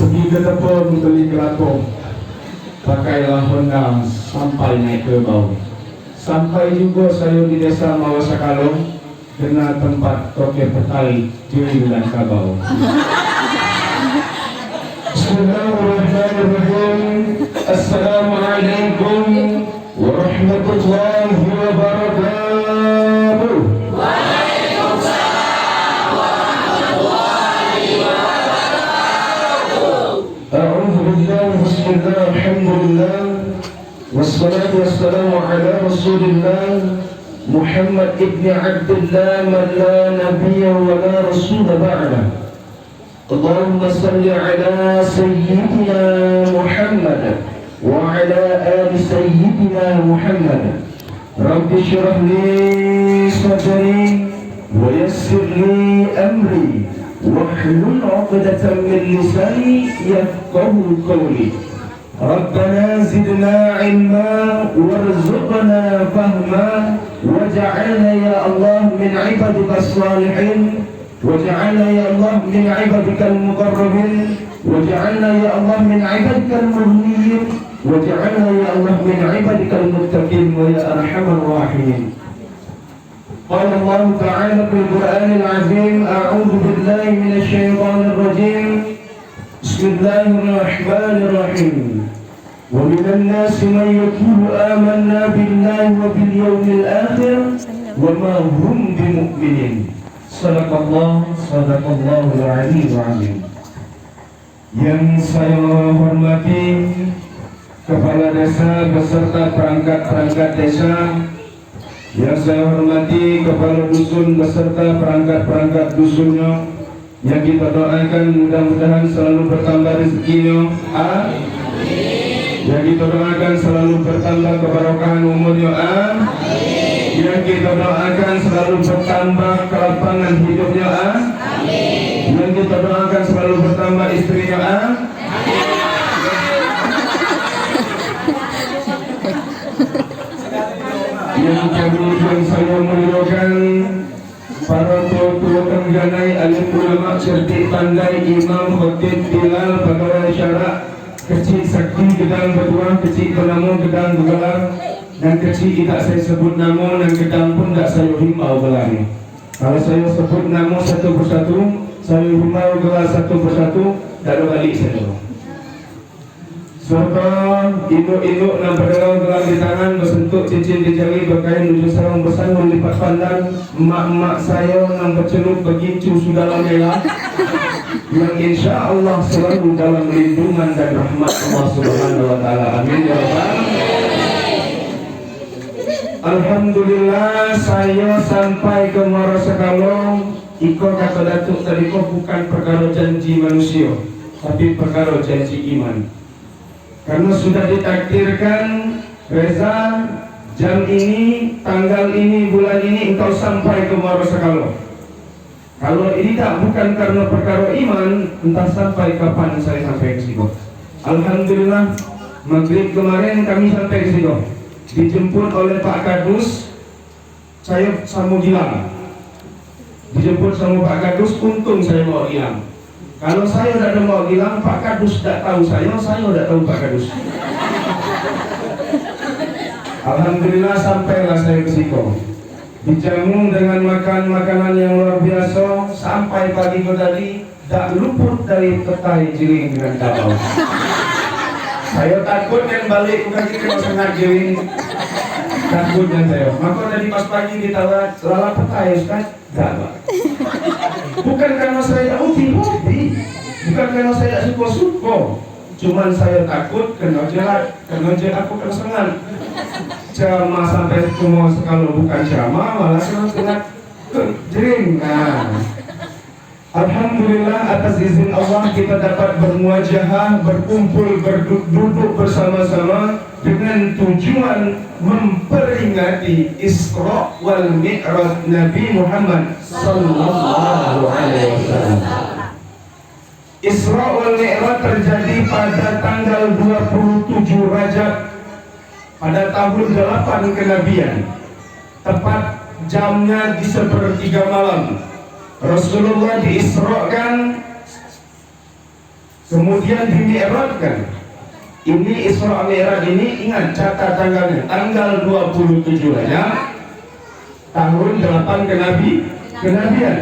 Segi ketepun beli kelapung, pakailah Honda sampai naik ke bawah. Sampai juga saya di desa Mawasakalong, kena tempat toke petai Jiri dan Kabau. Bismillahirrahmanirrahim. Assalamualaikum warahmatullahi wabarakatuh. Waalaikumsalam warahmatullahi wabarakatuh. A'udzu billahi bismillah alhamdulillah wassalatu wassalamu ala rasulillah Muhammad ibn Abdullah man la nabiyya wa la rasul ba'da. Allahumma salli ala sayyidina Muhammad wa ala ali sayyidina Muhammad. Rabbi shrah li sadri wa yassir li amri wahlul 'uqdatam min lisani yafqahu qawli. Rabbana zidna 'ilma warzuqna fahma waj'alna ya Allah min 'ibadika as-salihin waj'alna ya Allah min 'ibadika al-muqarrabin waj'alna ya Allah min 'ibadika al-mughniyin waj'alna ya Allah min 'ibadika al-muttaqin wa ya arhamar rahimin. Qala Allah ta'ala fil Qur'anil 'azim a'udzu billahi minasy syaithanir rajim. Bismillahirrahmanirrahim. Wa minan nasi man yaqulu amanna billahi wa bil yawmil akhir wa ma hum bimu'minin. Sadaqallahul aliyyul azim. Yang saya hormati Kepala Desa beserta perangkat-perangkat desa, yang saya hormati Kepala Dusun beserta perangkat-perangkat dusunnya, yang kita doakan mudah-mudahan selalu bertambah rezekinya, yang kita doakan selalu bertambah keberkahan umurnya, yang kita doakan selalu bertambah kelapangan hidupnya, yang kita doakan selalu bertambah istrinya, yang kemudian saya muliakan para tua-tua tengganai, alim ulama, cerdik pandai, imam, khatib, bilal, pegawai syarak, kecil sakti gedang berdua, kecil penamu gedang bergelar, dan kecil tidak saya sebut nama, dan gedang pun tidak saya himbau gelarnya. Kalau saya sebut nama satu persatu, saya himbau gelar satu persatu, tidak ada balik saya. Serta induk-induk dan bergelar gelar di tangan, bersentuh cincin di jari, berkain tujuh sarung besar melipat pandan, emak-emak saya yang bercelup begitu sudah lama, yang insya Allah selalu dalam lindungan dan rahmat Allah Subhanahu Wa Taala. Amin ya Rabbal. Alhamdulillah saya sampai ke Mawasakalong. Iko kata Datuk tadi, kok bukan perkara janji manusia, tapi perkara janji iman. Karena sudah ditakdirkan Reza, jam ini, tanggal ini, bulan ini engkau sampai ke Mawasakalong. Kalau ini tak bukan karena perkara iman, entah sampai kapan saya sampai ke situ. Alhamdulillah, maghrib kemarin kami sampai ke situ. Dijemput oleh Pak Kadus, saya sama Gilang. Dijemput sama Pak Kadus, untung saya mau hilang. Kalau saya tidak mau bilang, Pak Kadus tidak tahu saya tidak tahu Pak Kadus. Alhamdulillah sampailah saya ke situ. Dijamu dengan makan makanan yang luar biasa. Sampai pagi tadi tak luput dari petai Jiring dengan Kabau. Saya takut yang balik bukan kita sangat Jiring. Takutnya saya. Maka tadi pas pagi ditawar lala petai Ustaz, tak Pak. Bukan karena saya hobi, bukan karena saya suka-suka, cuman saya takut kena jerat aku kena sengan. Ceramah sampai semua kalau bukan ceramah malah kena jering. Alhamdulillah atas izin Allah kita dapat bermuajahah, berkumpul, berduduk bersama-sama dengan tujuan memperingati Isra wal Mi'raj Nabi Muhammad sallallahu alaihi wasallam. Isra wal Mi'raj terjadi pada tanggal 27 Rajab pada tahun 8 kenabian. Tepat jamnya di sepertiga malam. Rasulullah diisrakan kemudian dimi'rajkan. Ini Isra Mi'raj ini, ingat catat tanggalnya, tanggal 27 Rajab tahun 8 kenabian.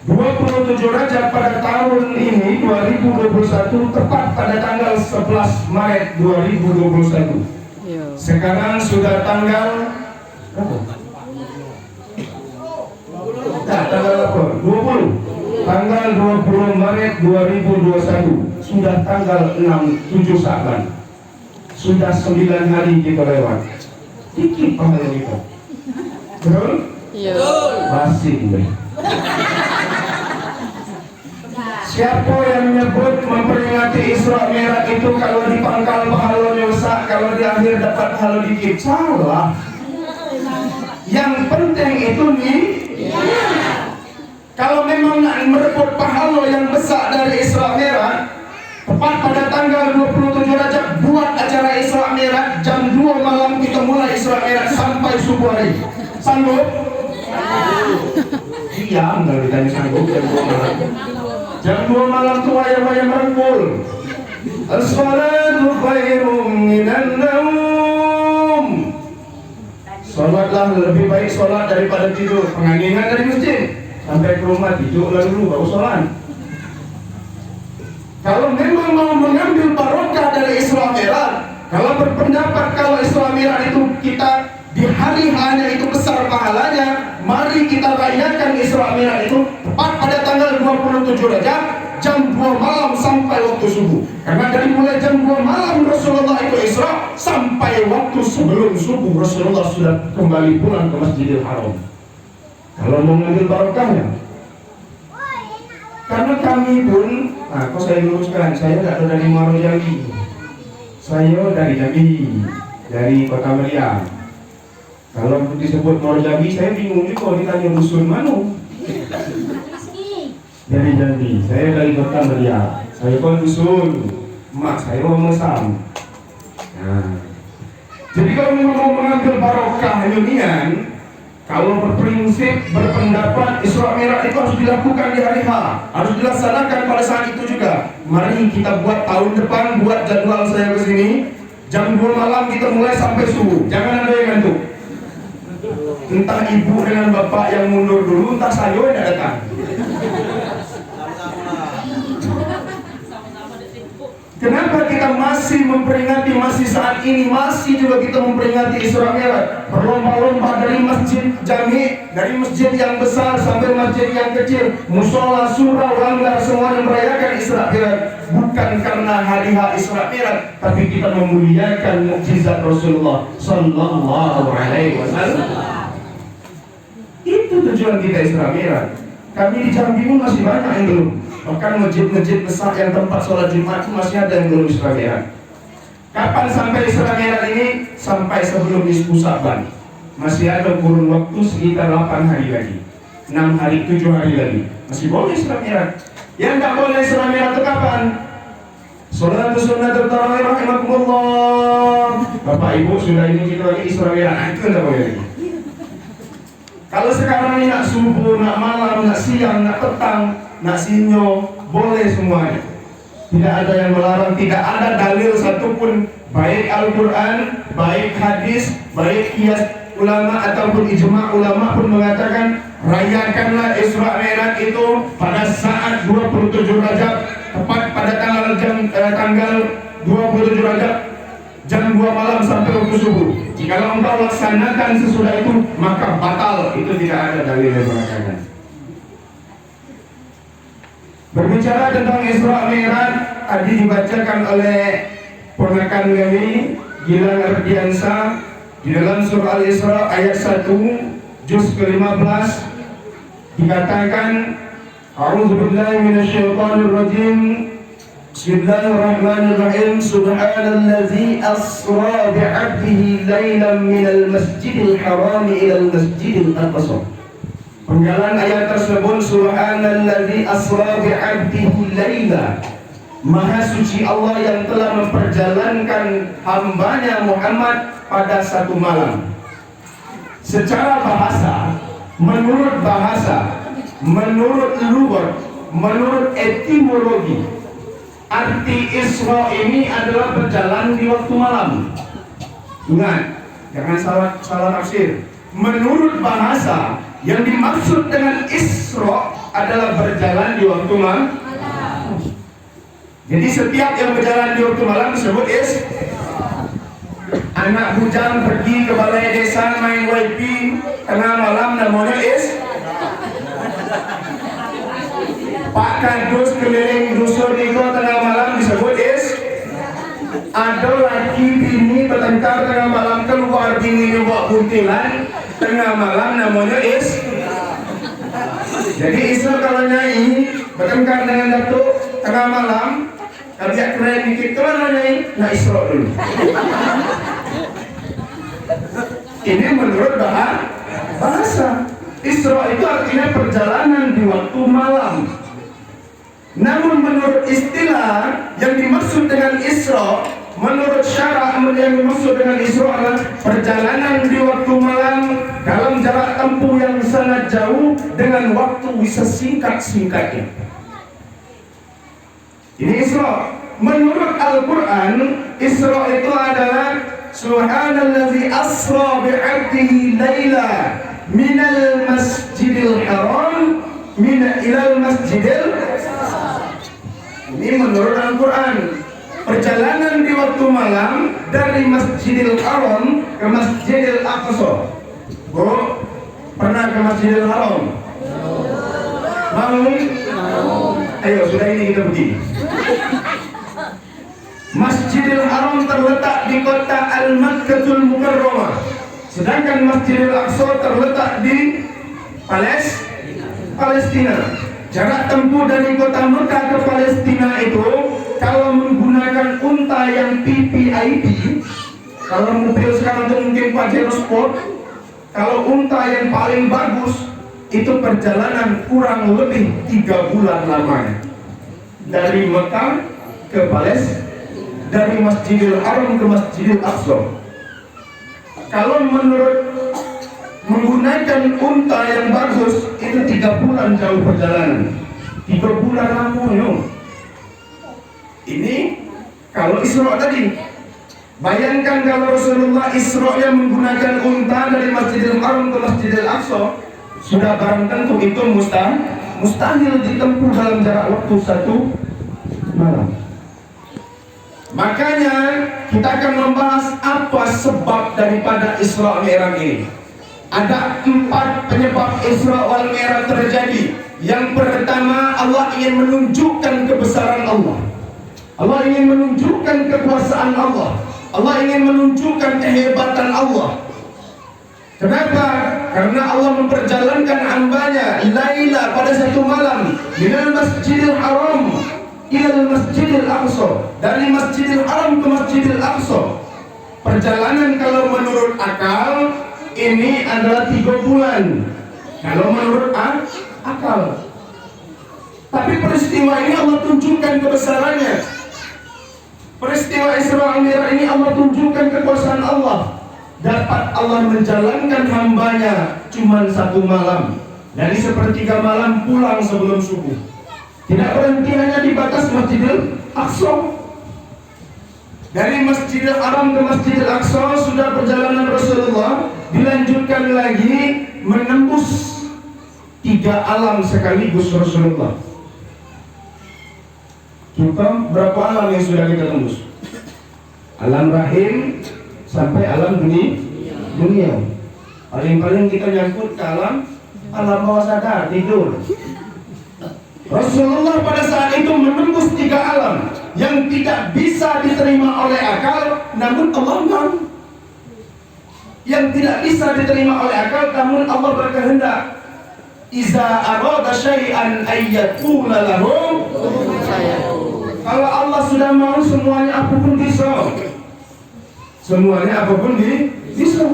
27 Rajab pada tahun ini 2021 tepat pada tanggal 11 Maret 2021. Sekarang sudah tanggal berapa? Tanggal berapa? 20. Tanggal 20 Maret 2021. Sudah tanggal 7 Sa'ban. Sudah 9 hari kita lewat. Dikit pahala kita. Betul? Iya. Masih gue. Siapa yang menyebut memperingati Isra Mi'raj itu kalau di pangkal pahalanya besar, kalau di akhir dapat pahala dikit? Salah. Yang penting itu nih, kalau memang nak merebut pahala yang besar dari Isra Mi'raj, tepat pada tanggal 27 Rajab buat acara Isra Mi'raj, jam 2 malam kita mulai Isra Mi'raj sampai subuh hari. Sanggup? Iya, enggak ditanya sanggup jam 2 malam. Jam 2 malam tuh wayang-wayang merengkul. As-salatu khairum minan naum. Salatlah lebih baik salat daripada tidur. Pengangingan dari masjid sampai ke rumah tidur lalu baru salat. Kalau memang mau mengambil barokah dari Isra Mi'raj, kalau berpendapat kalau Isra Mi'raj itu kita di hari hanya itu besar pahalanya, mari kita rayakan Isra Mi'raj itu tepat pada tanggal 27 Rajab jam 2 malam sampai waktu subuh. Karena dari mulai jam 2 malam Rasulullah itu Isra sampai waktu sebelum subuh Rasulullah sudah kembali pulang ke Masjidil Haram. Kalau mau mengambil barokahnya, karena kami pun, kok saya luruskan, saya tidak ada dari Muaro Jambi, saya dari Jambi, dari Kota Meriah. Kalau disebut Muaro Jambi, saya bingung juga kalau ditanya dusun mana. Dari Jambi, saya dari Kota Meriah, saya pun dusun, mak saya orang Mesam. Nah, jadi kalau memang mau mengambil barokah ilmiah, kalau berprinsip berpendapat Isra Mi'raj itu harus dilakukan di hari H, harus dilaksanakan pada saat itu juga. Mari kita buat tahun depan, buat jadwal saya ke sini, jam 2 malam kita mulai sampai subuh. Jangan ada yang ngantuk. Entah ibu dengan bapak yang mundur dulu, entah saya yang tidak datang. Kenapa kita masih memperingati, masih saat ini masih juga kita memperingati Isra Mi'raj, berlomba-lomba dari masjid jami, dari masjid yang besar sampai masjid yang kecil, musola, surau, langgar, semuanya merayakan Isra Mi'raj. Bukan karena hari H Isra Mi'raj, tapi kita memuliakan mukjizat Rasulullah Sallallahu Alaihi Wasallam. Itu tujuan kita Isra Mi'raj. Kami di Jambi pun masih banyak yang belum. Bahkan masjid-masjid besar yang tempat sholat Jumat itu masih ada yang belum Isra Mi'raj. Kapan sampai Isra Mi'raj ini? Sampai sebelum nisfu Sa'ban. Masih ada kurun waktu sekitar 8 hari lagi, 6 hari, 7 hari lagi. Masih boleh Isra Mi'raj. Yang tak boleh Isra Mi'raj itu kapan? Sholatul sunnatul tarawih rahimakumullah. Bapak ibu sudah ini kita lagi Isra Mi'raj, itu tidak boleh lagi. Kalau sekarang ini nak subuh, nak malam, nak siang, nak petang, nak sinyo, boleh semuanya. Tidak ada yang melarang, tidak ada dalil satupun, baik Al-Quran, baik hadis, baik qiyas ulama ataupun ijma' ulama pun mengatakan rayakanlah Isra Mi'raj itu pada saat 27 Rajab, tepat pada tanggal 27 Rajab jam 2 malam sampai waktu subuh. Jika engkau laksanakan sesudah itu, maka batal. Itu tidak ada dalil yang mengatakan. Berbicara tentang Isra Mi'raj, tadi dibacakan oleh ponakan kami Gilang Ardiansa di dalam surah Al-Isra ayat 1 juz ke-15 dikatakan, A'udzubillahi minasyaitonir rajim. Bismillahirrahmanirrahim. Subhanallazi asra bi'abdihi laylan minal masjidil haram ilal masjidil aqsa. Penggalan ayat tersebut, Subhanallazi asra bi'abdihi layla. Maha suci Allah yang telah memperjalankan hambanya Muhammad pada satu malam. Secara bahasa, menurut bahasa, menurut lughat, menurut etimologi, arti Isra ini adalah berjalan di waktu malam. Ingat, jangan salah tafsir. Menurut bahasa, yang dimaksud dengan Isra adalah berjalan di waktu malam. Jadi setiap yang berjalan di waktu malam disebut anak bujang pergi ke balai desa main YP tengah malam namanya Pak Kadus keliling dusun itu tengah malam disebut ada laki bini bertengkar tengah malam keluar bini bawa buntilan tengah malam namanya Jadi Isra kalau nyanyi bertengkar dengan datuk tengah malam agak keren dikit kemana nyanyi? Nah Isra dulu. Ini menurut bahasa. Isra itu artinya perjalanan di waktu malam. Namun menurut istilah yang dimaksud dengan Isra, menurut syara yang dimaksud dengan Isra adalah perjalanan di waktu malam dalam jarak tempuh yang sangat jauh dengan waktu sesingkat-singkatnya. Ini Isra. Menurut Al-Quran, Isra itu adalah Subhanallazi asra bi'abdihi layla minal masjidil haram ilal masjidil. Ini menurut Al-Quran. Perjalanan di waktu malam dari Masjidil Haram ke Masjidil Aqsa. Bu, pernah ke Masjidil Haram? Mau? Ayo, sudah ini kita pergi. Masjidil Haram terletak di kota Al-Makkatul Mukarramah, sedangkan Masjidil Aqsa terletak di Palestina. Jarak tempuh dari kota Mekah ke Palestina itu kalau menggunakan unta yang PPID, kalau mobil sekarang itu mungkin Pajero Sport, kalau unta yang paling bagus itu perjalanan kurang lebih 3 bulan lamanya dari Mekah ke Palestina, dari Masjidil Haram ke Masjidil Aqsa. Kalau menurut menggunakan unta yang bagus itu 3 bulan jauh perjalanan, 3 bulan lamanya. Ini kalau Isra tadi. Bayangkan kalau Rasulullah Isra yang menggunakan unta dari Masjidil Haram ke Masjidil Aqsa, sudah barang tentu itu mustahil ditempuh dalam jarak waktu 1 malam. Makanya kita akan membahas apa sebab daripada Isra Mi'raj ini. Ada 4 penyebab Isra wal Mi'raj terjadi. Yang pertama, Allah ingin menunjukkan kebesaran Allah. Allah ingin menunjukkan kekuasaan Allah. Allah ingin menunjukkan kehebatan Allah. Kenapa? Karena Allah memperjalankan hambanya laila pada satu malam minal Masjidil Haram ilal Masjidil Aqsa, dari Masjidil Haram ke Masjidil Aqsa. Perjalanan kalau menurut akal ini adalah 3 bulan. Kalau menurut akal. Tapi peristiwa ini Allah tunjukkan kebesarannya. Peristiwa Isra Mi'raj ini Allah tunjukkan kekuasaan Allah. Dapat Allah menjalankan hambanya cuma 1 malam. Dari 1/3 malam pulang sebelum subuh. Tidak berhenti hanya di batas Masjidil Aqsa. Dari Masjidil Haram ke Masjidil Aqsa sudah perjalanan Rasulullah, dilanjutkan lagi menembus 3 alam sekaligus Rasulullah. Kita berapa alam yang sudah kita tembus? Alam rahim sampai alam dunia. Paling-paling kita nyangkut ke alam bawah sadar, tidur. Rasulullah pada saat itu menembus 3 alam yang tidak bisa diterima oleh akal, namun Allah mau. Yang tidak bisa diterima oleh akal, namun Allah berkehendak. Iza arada syai'an ayyakuna lahu. Kalau Allah sudah mau, semuanya apapun bisa. Semuanya apapun bisa.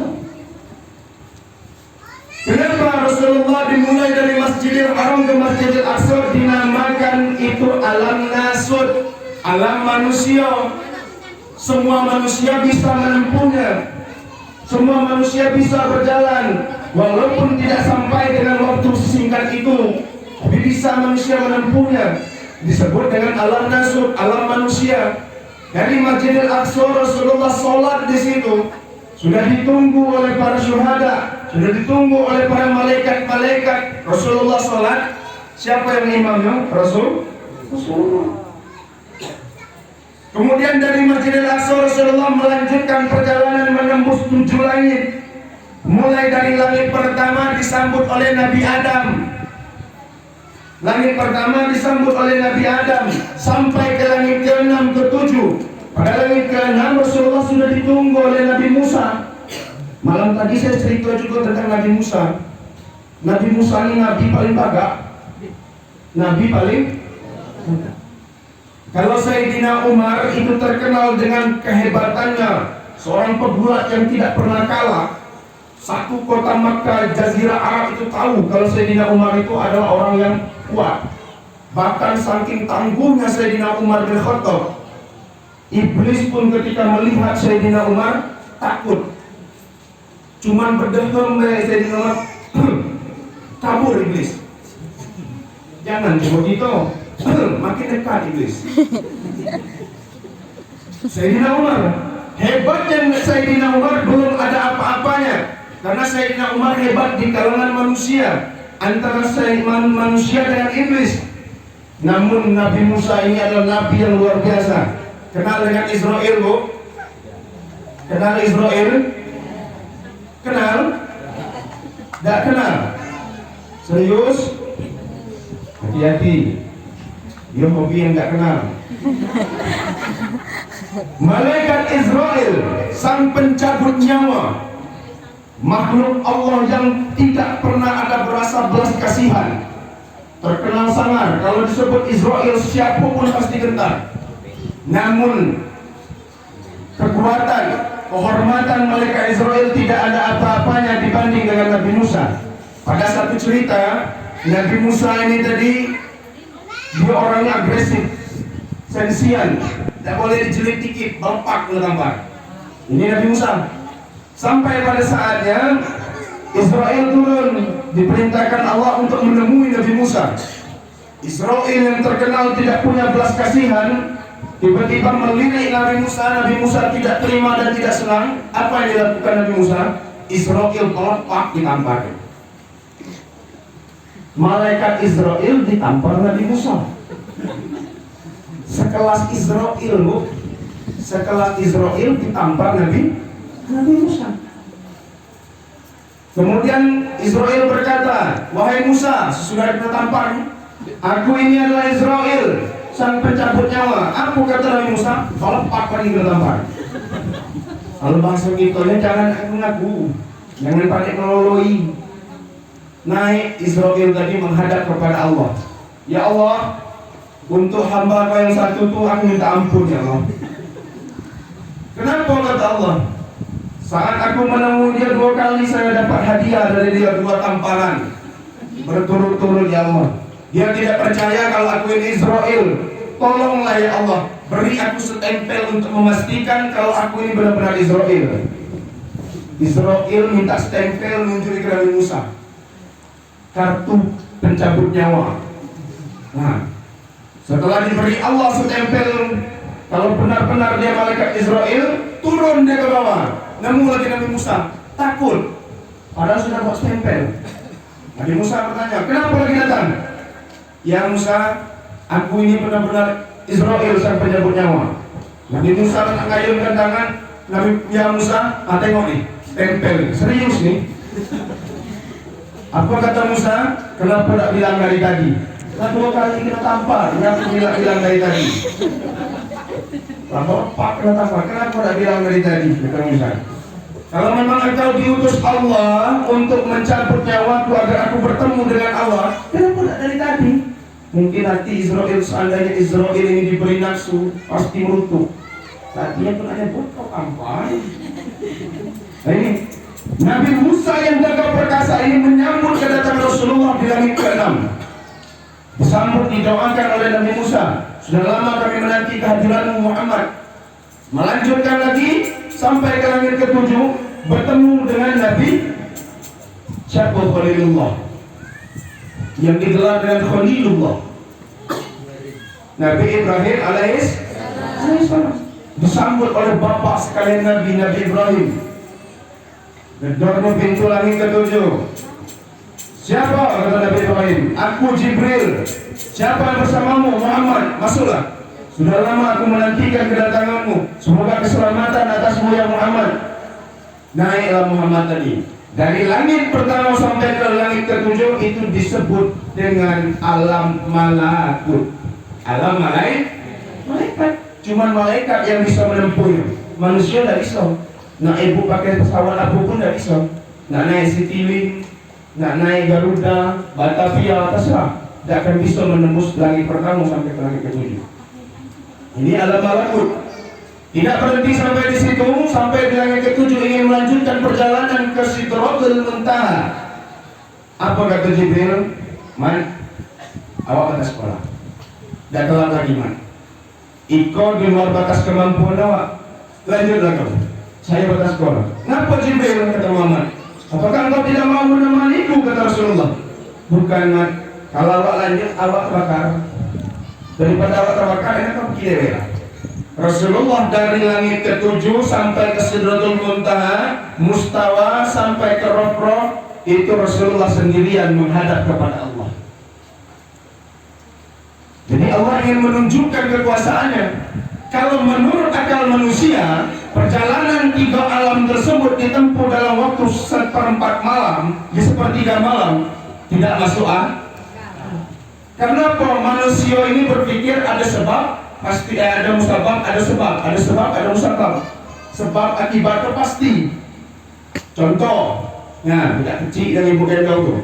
Kenapa Rasulullah dimulai dari Masjidil Haram ke Masjidil Aqsa dinamakan itu alam nasud, alam manusia. Semua manusia bisa menempuhnya. Semua manusia bisa berjalan, walaupun tidak sampai dengan waktu singkat itu, tapi bisa manusia menempuhnya. Disebut dengan alam nasud, alam manusia. Dari Masjidil Aqsa Rasulullah sholat di situ. Sudah ditunggu oleh para syuhada, sudah ditunggu oleh para malaikat-malaikat. Rasulullah sholat. Siapa yang imamnya? Rasulullah. Kemudian dari Masjidil Aqsa Rasulullah melanjutkan perjalanan menembus 7 langit. Mulai dari langit pertama disambut oleh Nabi Adam. Langit pertama disambut oleh Nabi Adam sampai ke langit ke-6, ke-7. Pada langit ke-6 Rasulullah sudah ditunggu oleh Nabi Musa. Malam tadi saya cerita juga tentang Nabi Musa. Nabi Musa ini nabi paling bagak. Nabi paling bagak. Kalau Sayyidina Umar itu terkenal dengan kehebatannya, seorang pegulat yang tidak pernah kalah. Satu kota Makkah, Jazirah Arab itu tahu kalau Sayyidina Umar itu adalah orang yang kuat. Bahkan saking tangguhnya Sayyidina Umar bin Khattab, iblis pun ketika melihat Sayyidina Umar takut. Cuman berdehem Sayyidina Umar, kabur iblis. Jangan coba gitu, makin dekat iblis. Sayyidina Umar, hebatnya Sayyidina Umar belum ada apa-apanya. Karena Sayyidina Umar hebat di kalangan manusia, antara manusia dengan iblis. Namun Nabi Musa ini adalah nabi yang luar biasa. Kenal dengan Israel, Bu? Kenal Israel? Kenal? Tidak kenal? Serius? Hati-hati, dia hobi yang tidak kenal. Malaikat Israel, sang pencabut nyawa, makhluk Allah yang tidak pernah ada berasa belas kasihan, terkenal sangar. Kalau disebut Israel, siapapun pasti gentar. Namun kekuatan, kehormatan malaikat Israel tidak ada apa-apanya dibanding dengan Nabi Musa. Pada satu cerita, Nabi Musa ini tadi dia orangnya agresif, sensian, tidak boleh dijelit dikit, bampak tampar. Ini Nabi Musa. Sampai pada saatnya Israel turun, diperintahkan Allah untuk menemui Nabi Musa. Israel yang terkenal tidak punya belas kasihan tiba-tiba melirik Nabi Musa. Nabi Musa tidak terima dan tidak senang. Apa yang dilakukan Nabi Musa? Israel kelopak ditampar. Malaikat Israel ditampar Nabi Musa. Sekelas Israel, Bu. Sekelas Israel ditampar Nabi Musa. Kemudian Israel berkata, wahai Musa, sesudah kita tampar, aku ini adalah Israel, sang pencabut nyawa. Apa kata Nabi Musa? Kalau apa yang kita tampar? Kalau bahasa kita jangan ngaku, jangan pakai meloloi. Naik Israel tadi menghadap kepada Allah. Ya Allah, untuk hamba Kau yang satu itu aku minta ampun ya Allah. Kenapa kata Allah? Saat aku menemui dia 2 kali, saya dapat hadiah dari dia 2 tamparan berturut-turut ya Allah. Dia tidak percaya kalau aku ini Israel. Tolonglah ya Allah, beri aku setempel untuk memastikan kalau aku ini benar-benar Israel. Israel minta setempel menunjuk ke Nabi Musa, kartu pencabut nyawa. Nah, setelah diberi Allah setempel, kalau benar-benar dia malaikat Israel, turun dia ke bawah. Nemu lagi Nabi Musa, takut. Padahal sudah buat stempel. Nabi Musa bertanya, kenapa lagi datang? Ya Musa, aku ini benar-benar Israel, sang penyabut nyawa. Nabi Musa mengayunkan tangan. Ya Musa, tengok nih, stempel. Serius nih. Apa kata Musa? Kenapa tak bilang dari tadi? Nah, 2 kali kita tampar, kenapa bilang dari tadi? Lama Pak kena tampar, kenapa tak bilang dari tadi? Kata Musa, kalau memang engkau diutus Allah untuk mencabut nyawaku agar aku bertemu dengan Allah, kenapa tak dari tadi? Mungkin hati Israel, seandainya Israel ini diberi nafsu, pasti merutuk. Tadinya pun ada butuh tampar. Nah ini Nabi Musa yang gagah perkasa ini menyambut kedatangan Rasulullah di langit ke-6. Disambut, didoakan oleh Nabi Musa. Sudah lama kami menanti kehadiranmu Muhammad. Melanjutkan lagi sampai ke langit ke-7, bertemu dengan Nabi siapa? Khalilullah, yang digelar dengan Khalilullah, Nabi Ibrahim alaihissalam. disambut oleh bapak sekalian Nabi Ibrahim. Gedornya pintu langit ketujuh. Siapa? Kata Nabi Ibrahim. Aku Jibril. Siapa yang bersamamu? Muhammad. Masuklah. Sudah lama aku menantikan kedatanganmu. Semoga keselamatan atasmu ya Muhammad. Naiklah Muhammad tadi. Dari langit pertama sampai ke langit ketujuh itu disebut dengan alam malakut. Alam malaikat. Cuman malaikat yang bisa menempuhnya. Manusia tidak bisa. Nak ibu pakai pesawat apapun tidak bisa. Nak naik Citylink, nak naik Garuda, Batavia, terserah. Tidak akan bisa menembus langit pertama sampai ke langit ketujuh. Ini alam malakut. Tidak berhenti sampai di situ, sampai di langit ketujuh ingin melanjutkan perjalanan ke Sidratul Muntaha. Apa kata Jibril? Man, awak batas sekolah. Dah kelar lagi man. Iko di luar batas kemampuan awak. Lanjutlah kau. Saya batas sekolah. Kenapa Jibril? Kata Muhammad. Apakah engkau tidak mau menemaniku? Kata Rasulullah. Bukan man. Kalau awak lanjut, awak terbakar. Daripada awak terbakar, ini kau pergi dewe. Rasulullah dari langit ketujuh sampai ke Sidratul Muntaha, Mustawa sampai ke Roh, itu Rasulullah sendirian menghadap kepada Allah. Jadi Allah ingin menunjukkan kekuasaannya. Kalau menurut akal manusia, perjalanan 3 alam tersebut ditempuh dalam waktu 1/4 malam, di sepertiga malam, tidak masuk akal. Kenapa manusia ini berpikir ada sebab? Pasti ada musabab, ada sebab, ada sebab, ada musabab. Sebab akibatnya pasti. Contoh, nah budak kecil dan ibu gendong tu.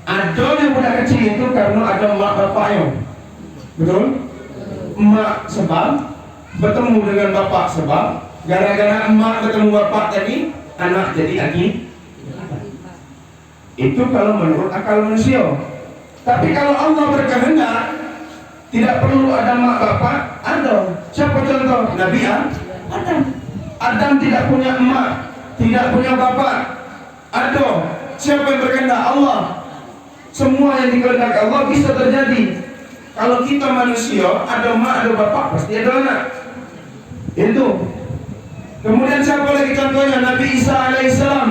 Ada yang budak kecil itu karena ada mak bapaknya. Betul? Emak sebab, bertemu dengan bapak sebab, gara-gara emak bertemu bapak tadi, anak jadi aki. Itu kalau menurut akal manusia. Tapi kalau Allah berkehendak, tidak perlu ada mak bapak, ada. Siapa contoh? Nabi Adam. Adam tidak punya emak, tidak punya bapak, ada. Siapa yang berkehendak? Allah. Semua yang dikehendaki Allah bisa terjadi. Kalau kita manusia, ada emak, ada bapak, pasti ada anak. Itu. Kemudian siapa lagi contohnya? Nabi Isa alaihissalam.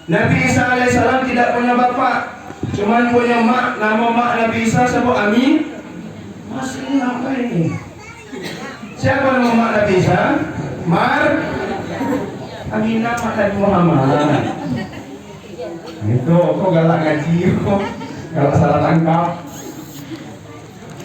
Nabi Isa alaihissalam tidak punya bapak, cuman punya mak. Nama mak Nabi Isa siapa? Amin. Masih apa ini? Siapa nama mak Nabi Isa? Aminah mak Nabi Muhammad. Itu kok galak ngaji kok. Galak salah tangkap.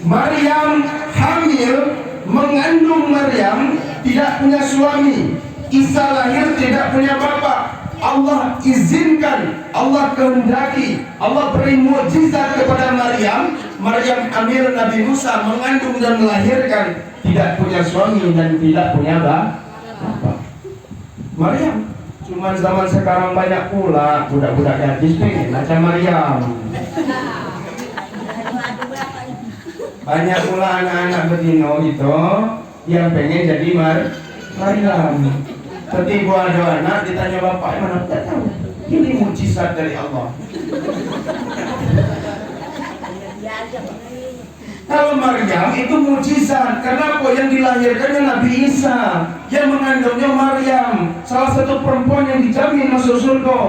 Maryam hamil, mengandung Maryam, tidak punya suami. Isa lahir tidak punya bapak. Allah izinkan, Allah kehendaki, Allah beri mukjizat kepada Maryam. Maryam hamil Nabi Musa, mengandung dan melahirkan, tidak punya suami dan tidak punya bapak. Maryam. Cuma zaman sekarang banyak pula budak-budak gadis pengen macam Maryam. Banyak pula anak-anak bedino itu yang pengen jadi Maryam. Ketika ada anak ditanya bapak mana, tidak tahu. Ini mukjizat dari Allah. Kalau Maryam itu mukjizat. Kenapa? Yang dilahirkannya Nabi Isa, yang mengandungnya Maryam, salah satu perempuan yang dijamin masuk surga.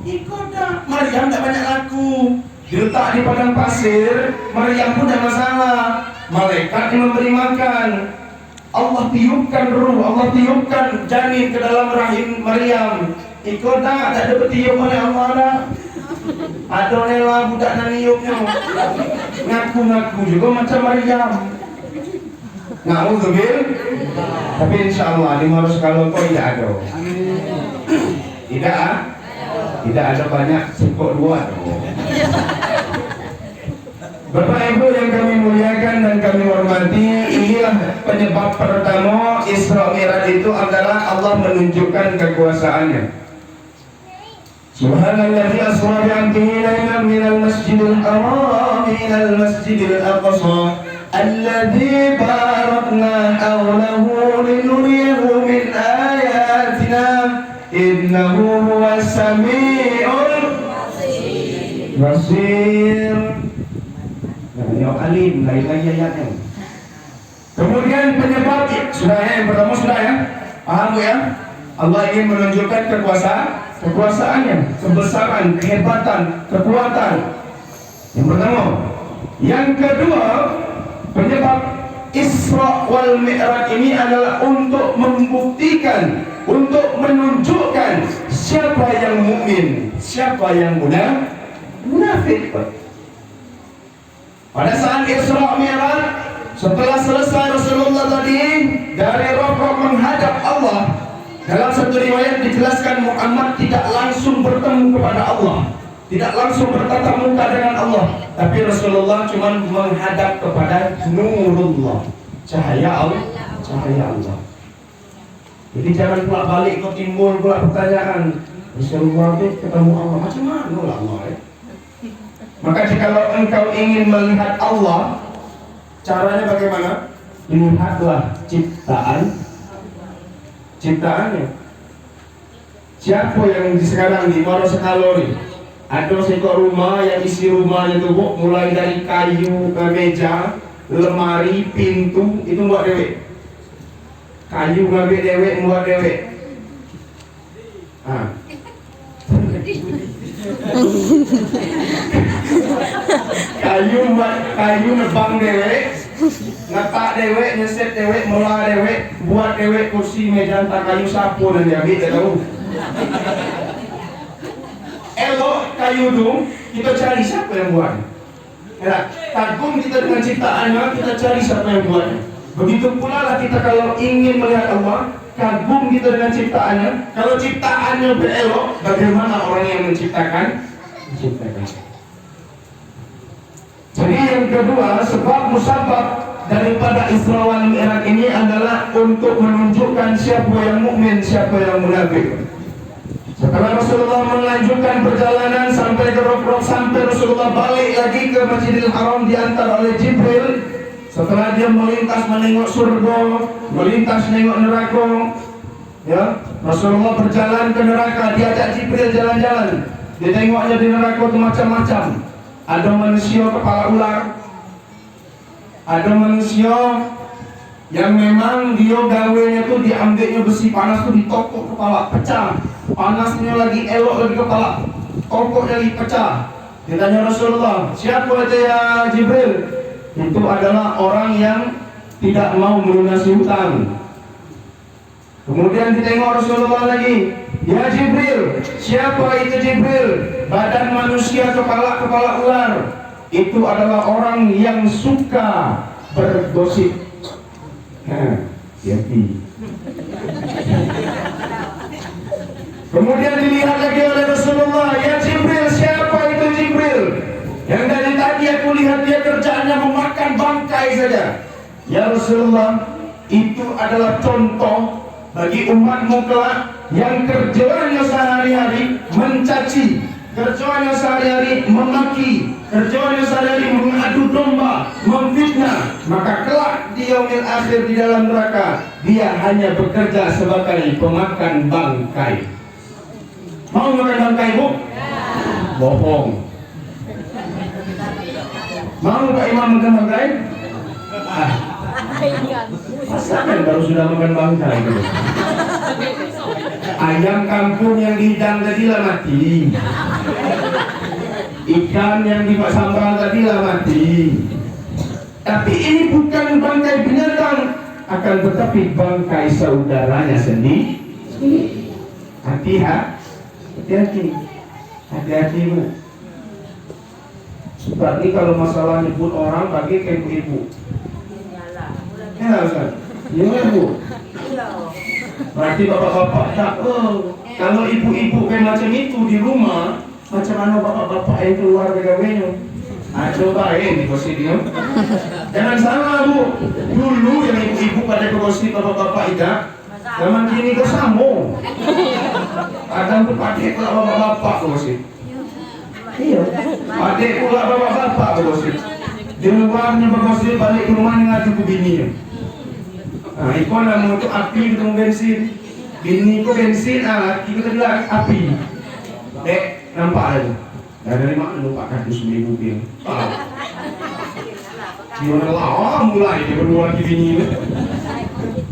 Ikoda Maryam tidak banyak laku. Diletak di padang pasir, Maryam pun tidak masalah. Malaikat yang memberi makan. Allah tiupkan ruh, Allah tiupkan janin ke dalam rahim Maryam. Ikoda tak ada bertiup oleh Allah dah. Ada nela budak naniupnya. Ngaku-ngaku juga macam Maryam. Na'udzubil. Tapi insyaAllah di Maros kalau kau tidak ada. Tidak ada banyak, cukup 2. Bapak Ibu yang kami muliakan dan kami hormati, inilah penyebab pertama Isra Mi'raj itu adalah Allah menunjukkan kekuasaannya. Subhanalladzi asra bi'abdihi laylan minal masjidil haram ilal masjidil aqsa alladzi barakna hawlahu linuriyahu min ayatina innahu huwas sami'ul basir. Yang alim, lain lagi ayatnya. Kemudian Sudah ya, yang pertama sudah ya. Paham Bu ya? Allah ingin menunjukkan kekuasaannya, kebesaran, kehebatan, kekuatan. Yang pertama. Yang kedua, penyebab Isra wal Mi'raj ini adalah untuk membuktikan, untuk menunjukkan siapa yang mukmin, siapa yang munafik. Pada saat Isra Mi'raj, setelah selesai Rasulullah tadi dari rokok menghadap Allah, dalam satu riwayat dijelaskan Muhammad tidak langsung bertemu kepada Allah, tidak langsung bertatap muka dengan Allah, tapi Rasulullah cuma menghadap kepada nurullah, cahaya Allah. Jadi jangan pula balik kau timbul pula pertanyaan, Rasulullah itu ketemu Allah macam mana lah Allah ya? Maka jikalau engkau ingin melihat Allah, caranya bagaimana? Lihatlah ciptaannya. Siapa yang sekarang di Morosakalo nih? Ada sekor rumah yang isi rumahnya tuh Bu, mulai dari kayu, meja, lemari, pintu itu buat dewek. Kayu ngambil dewek, buat dewek. Kayu nebang dewek, ngetak dewek, nyeset dewek, mola dewek, buat dewek kursi meja entah kayu sapu dan diambil, tak tahu. Elok kayu itu kita cari siapa yang buat. Ya, kagum kita dengan ciptaannya, kita cari siapa yang buatnya. Begitu pula lah kita kalau ingin melihat Allah, kagum kita dengan ciptaannya. Kalau ciptaannya berelok, bagaimana orang yang menciptakan? Jadi yang kedua, sebab musabab daripada Isra wal Mi'raj ini adalah untuk menunjukkan siapa yang mukmin, siapa yang munafik. Setelah Rasulullah melanjutkan perjalanan sampai ke Rok-Rok, sampai Rasulullah balik lagi ke Masjidil Haram diantar oleh Jibril. Setelah dia melintas menengok surga, melintas menengok neraka, ya, Rasulullah berjalan ke neraka, diajak Jibril jalan-jalan. Dia tengoknya di neraka itu macam-macam. Ada manusia kepala ular, ada manusia yang memang dia gawenya tuh diambilnya besi panas tuh ditokok kepala pecah, panasnya lagi elok lagi kepala, tokok lagi pecah. Dia tanya Rasulullah, siapa itu ya Jibril? Itu adalah orang yang tidak mau melunasi hutang. Kemudian ditengok Rasulullah lagi, ya Jibril, siapa itu Jibril? Badan manusia, kepala ular. Itu adalah orang yang suka bergosip. Kemudian dilihat lagi oleh Rasulullah, ya Jibril, siapa itu Jibril? Yang dari tadi aku lihat dia kerjaannya memakan bangkai saja. Ya Rasulullah, itu adalah contoh bagi umatmu kelak yang kerjaannya sehari-hari mencaci, kerjaannya sehari-hari memaki, kerjaannya sehari-hari mengadu domba, memfitnah. Maka kelak di yaumil akhir di dalam neraka dia hanya bekerja sebagai pemakan bangkai. Mau makan bangkai Bu? Bohong. Mau Pak Imam makan bangkai? Pasangan baru sudah makan bangkai. Ayam kampung yang dihidang tadi lah mati, ikan yang dimasak sambal tadi lah mati. Tapi ini bukan bangkai binatang, akan tetapi bangkai saudaranya sendiri. Hati-hati. Sebab ini kalau masalah nyebut orang bagi ke ibu-ibu. Ya Ustaz, ya Bu. Berarti bapak-bapak tak. Kalau ibu-ibu kayak macam itu di rumah, macam mana bapak-bapak yang keluar dari gawenya? Coba di gosip dia. Jangan salah Bu. Dulu yang ibu-ibu pada gosip bapak-bapak itu, zaman kini kau sambung. Kadang tuh pakai pula bapak-bapak gosip. Iya. Pakai pula bapak-bapak gosip. Di luarnya bergosip, balik ke rumah ngadu ke bininya. Nah, ikon nama untuk api ketemu bensin. Bini ku bensin, laki kita bilang api. Dek, nampak aja. Dari mana lu Pak Kardus beli mobil? Gimana lah, mulai dia berdua lagi bini.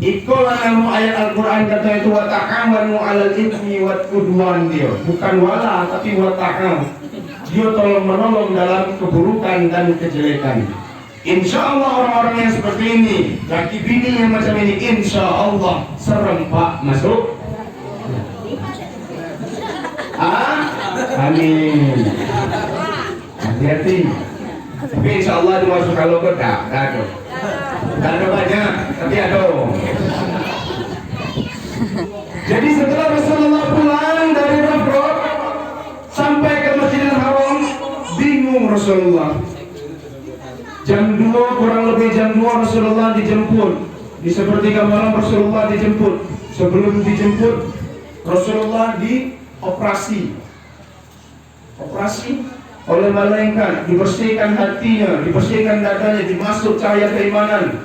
Iko lanamu ayat Al-Quran kata itu watakawanu alal ithmi wat udwan dia. Bukan wala tapi watakam. Dia tolong menolong dalam keburukan dan kejelekan. Insya Allah orang-orang yang seperti ini, laki bini yang macam ini, insya Allah serempak masuk. Amin. Hati-hati. Tapi insya Allah dimasuk kalau tak ada banyak, tapi ada. Jadi setelah Rasulullah pulang dari Rafah sampai ke Masjidil Haram, bingung Rasulullah. Jam 2 kurang lebih jam 2 Rasulullah dijemput. Di sepertiga malam Rasulullah dijemput. Sebelum dijemput Rasulullah dioperasi oleh malaikat, dibersihkan hatinya, dibersihkan dadanya, dimasuk cahaya keimanan.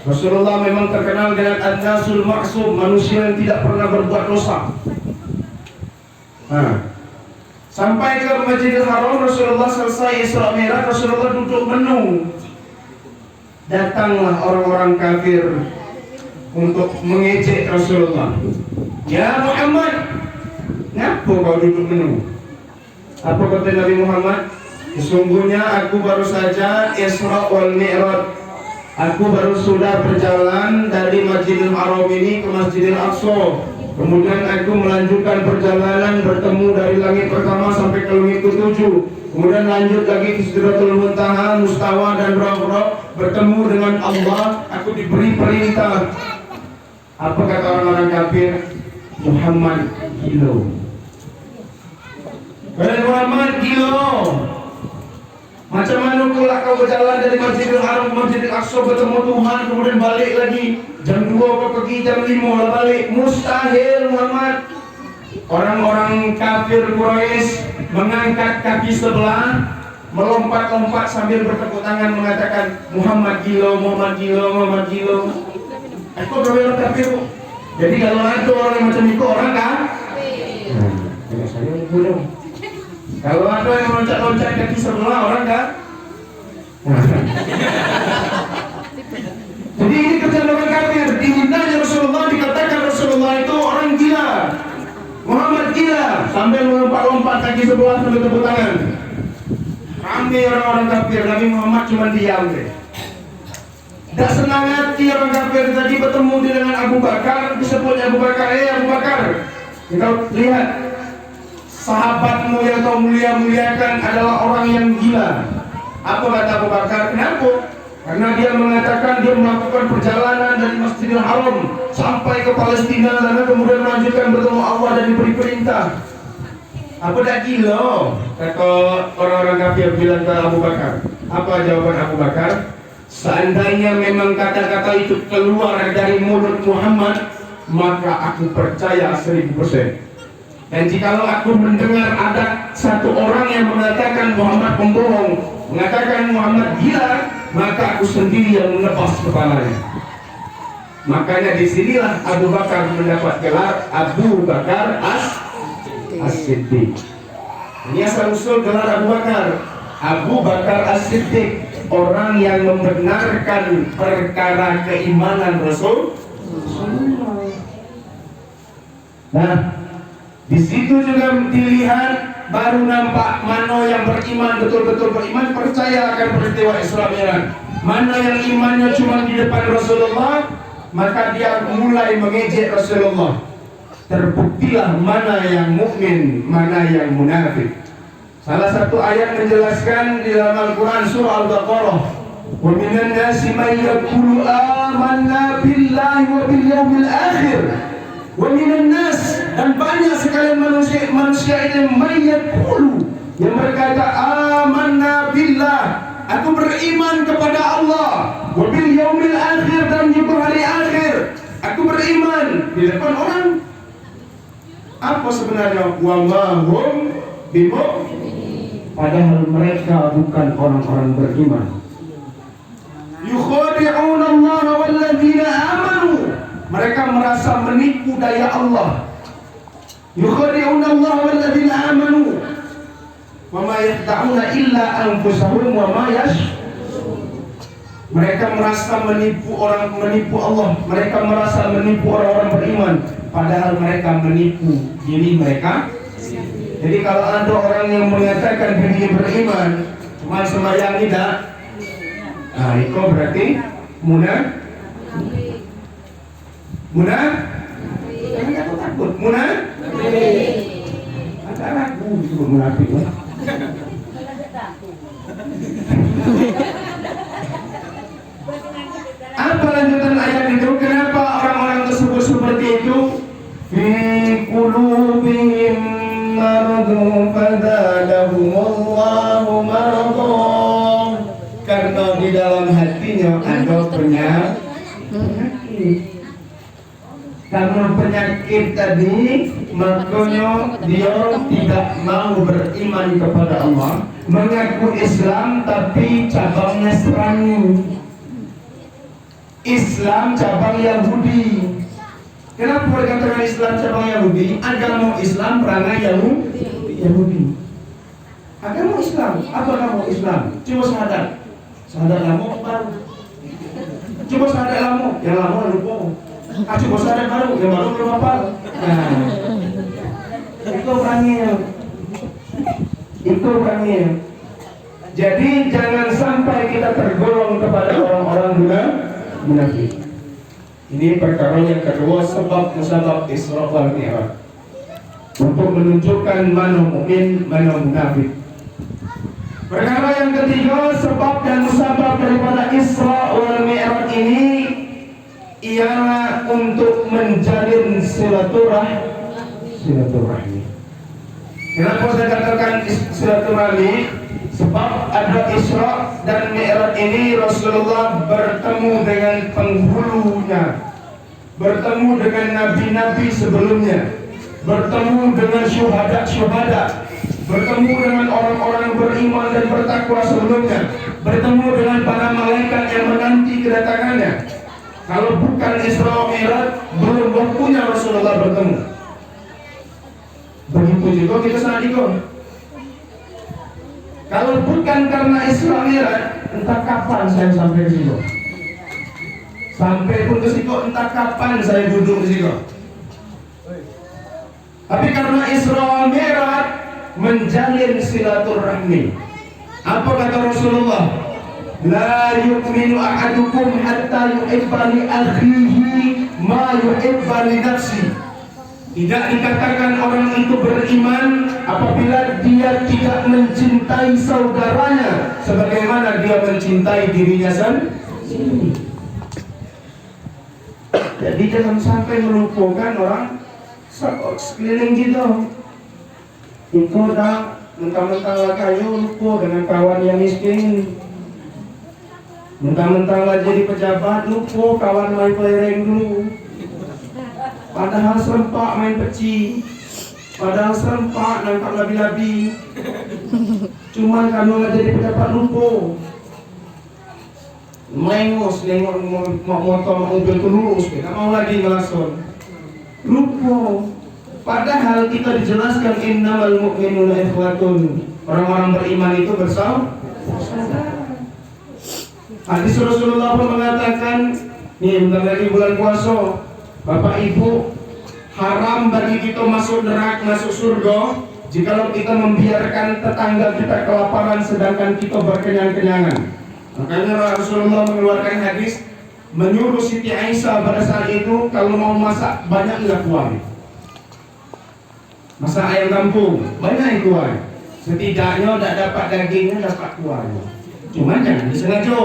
Rasulullah memang terkenal dengan an-nasul maksum, manusia yang tidak pernah berbuat dosa. Sampai ke Masjidil Haram, Rasulullah selesai Isra Mi'raj, Rasulullah duduk menung. Datanglah orang-orang kafir untuk mengejek Rasulullah. Ya Muhammad, ngapa kau duduk menung? Apa kata Nabi Muhammad? Sesungguhnya aku baru saja Isra wal Mi'raj. Aku baru sudah berjalan dari Masjidil Haram ini ke Masjidil Aqsa. Kemudian aku melanjutkan perjalanan bertemu dari langit pertama sampai ke langit ke-7. Kemudian lanjut lagi ke Sidratul Muntaha, Mustawa dan Rafraf, bertemu dengan Allah. Aku diberi perintah. Apa kata orang-orang kafir? Muhammad gilo. Muhammad gilo. Macam mana pula kau berjalan dari Masjidil Haram ke Masjidil Aqsa bertemu Tuhan, kemudian balik lagi jam 2 kau pergi, jam 5 lah balik? Mustahil Muhammad. Orang-orang kafir Quraisy mengangkat kaki sebelah, melompat-lompat sambil bertepuk tangan mengatakan Muhammad gilo, Muhammad gilo, Muhammad gilo. Aku berbeda kafir. Jadi kalau ada orang yang macam itu orang kan? Saya bodoh. Kalau ada yang loncat-loncat kaki sebelah orang kan? Jadi ini kerjaan orang kafir. Dihinanya Rasulullah, dikatakan Rasulullah itu orang gila, Muhammad gila, sambil melompat-lompat kaki sebelah sambil tepuk tangan. Ramai orang-orang kafir. Nabi Muhammad cuma diam deh. Tak senang hati orang kafir. Tadi bertemu dengan Abu Bakar, disebutnya Abu Bakar. Abu Bakar, kau lihat sahabatmu yang kau mulia-muliakan adalah orang yang gila. Apa kata Abu Bakar? Kenapa? Karena dia mengatakan dia melakukan perjalanan dari Masjidil Haram sampai ke Palestina sana, kemudian melanjutkan bertemu Allah dan diberi perintah. Apa dah gila? Kata orang-orang kafir bilang ke Abu Bakar. Apa jawaban Abu Bakar? Seandainya memang kata-kata itu keluar dari mulut Muhammad, maka aku percaya 1000%. Dan jikalau aku mendengar ada satu orang yang mengatakan Muhammad pembohong, mengatakan Muhammad gila, maka aku sendiri yang menebas kepalanya. Makanya disinilah Abu Bakar mendapat gelar Abu Bakar As-Siddiq. Ini asal usul gelar Abu Bakar. Abu Bakar As-Siddiq, orang yang membenarkan perkara keimanan Rasul. Nah, di situ juga dilihat, baru nampak mana yang beriman, betul-betul beriman, percaya akan peristiwa Isra Mi'raj. Mana yang imannya cuma di depan Rasulullah, maka dia mulai mengejek Rasulullah. Terbuktilah mana yang mukmin, mana yang munafik. Salah satu ayat menjelaskan di dalam Al-Quran surah Al-Baqarah, wa minan nasi man yaqulu amanna billahi wa bil yawmil akhir. Wa minan nas, dan banyak sekali manusia ini mayaqulu, yang berkata amanna billah, aku beriman kepada Allah, wa bil yaumil akhir, dan di hari akhir aku beriman. Di depan orang apa sebenarnya? Wa ma hum bimu'minin, padahal mereka bukan orang-orang beriman. Yukhadi'una Allah walladzina amanu, mereka merasa menipu daya Allah. Yukhadi'una Allah walladzina amanu wa ma yakhda'una illa anfusahum wa ma yash'urun. Mereka merasa menipu Allah. Mereka merasa menipu orang-orang beriman, padahal mereka menipu diri mereka. Jadi kalau ada orang yang mengatakan dirinya beriman, cuma sembahyang tidak, nah itu berarti munafik. Jangan takut. Munafik. Ada ragu disebut munafik. Apa lanjutan ayat itu? Kenapa orang-orang tersebut seperti itu? Fi qulubihim maradun fazadahumullahu maradan. Karena di dalam hatinya ada penyakit. Karena penyakit tadi, makanya dia tidak mau beriman kepada Allah, mengaku Islam tapi cabang Nasrani. Islam cabang Yahudi. Kenapa dikatakan Islam cabang Yahudi? Agama Islam perangai Yahudi. Agama Islam, apa agama Islam? Coba syahadat lama baru. Coba syahadat lama, yang lama lupa. Coba syahadat baru, yang baru belum hafal. Nah, itu orangnya. Jadi jangan sampai kita tergolong kepada orang-orang munafik. Ini perkara yang kedua, sebab musabab Isra wal Mi'raj, untuk menunjukkan mana mukmin, mana munafik. Perkara yang ketiga, sebab dan musabab daripada Isra wal Mi'raj ini ialah untuk menjalin silaturahmi. Kenapa saya katakan silaturahmi? Sebab ada Isra dan Mi'raj ini Rasulullah bertemu dengan penghulunya, bertemu dengan nabi-nabi sebelumnya, bertemu dengan syuhada, bertemu dengan orang-orang beriman dan bertakwa sebelumnya, bertemu dengan para malaikat yang menanti kedatangannya. Kalau bukan Isra Mi'raj, belum waktunya Rasulullah bertemu. Begitu juga kita saat itu. Kalau bukan karena Isra Mi'raj, entah kapan saya sampai ke situ. Sampai pun ke situ, entah kapan saya duduk di situ. Tapi karena Isra Mi'raj menjalin silaturahmi. Apa kata Rasulullah? La yu'minu ahadukum hatta yuhibba li akhihi ma yuhibba li nafsi. Tidak dikatakan orang itu beriman apabila dia tidak mencintai saudaranya sebagaimana dia mencintai dirinya sendiri. Jadi jangan sampai melupakan orang sekeliling kita. Itu dah mentang-mentang kayu lupa dengan kawan yang miskin. Mentang-mentang jadi pejabat lupa kawan main kelereng dulu. Padahal serempak main peci, padahal serempak nangkap labi-labi. Cuman kalau nggak jadi pejabat lupa. Melengos, nengok motor mobil itu lurus, nggak mau lagi ngelason. Lupa. Padahal kita dijelaskan innamal mu'minuna ikhwatun. Orang-orang beriman itu bersaudara. Hadis Rasulullah pun mengatakan, nih bentar lagi bulan puasa. Bapak Ibu, haram bagi kita masuk neraka, masuk surga jikalau kita membiarkan tetangga kita kelaparan sedangkan kita berkenyang-kenyangan. Makanya Rasulullah mengeluarkan hadis menyuruh Siti Aisyah pada saat itu kalau mau masak banyak enggak kuah. Masak ayam kampung banyak kuah. Setidaknya tidak dapat dagingnya, dapat kuahnya. Cuma jangan disengaja.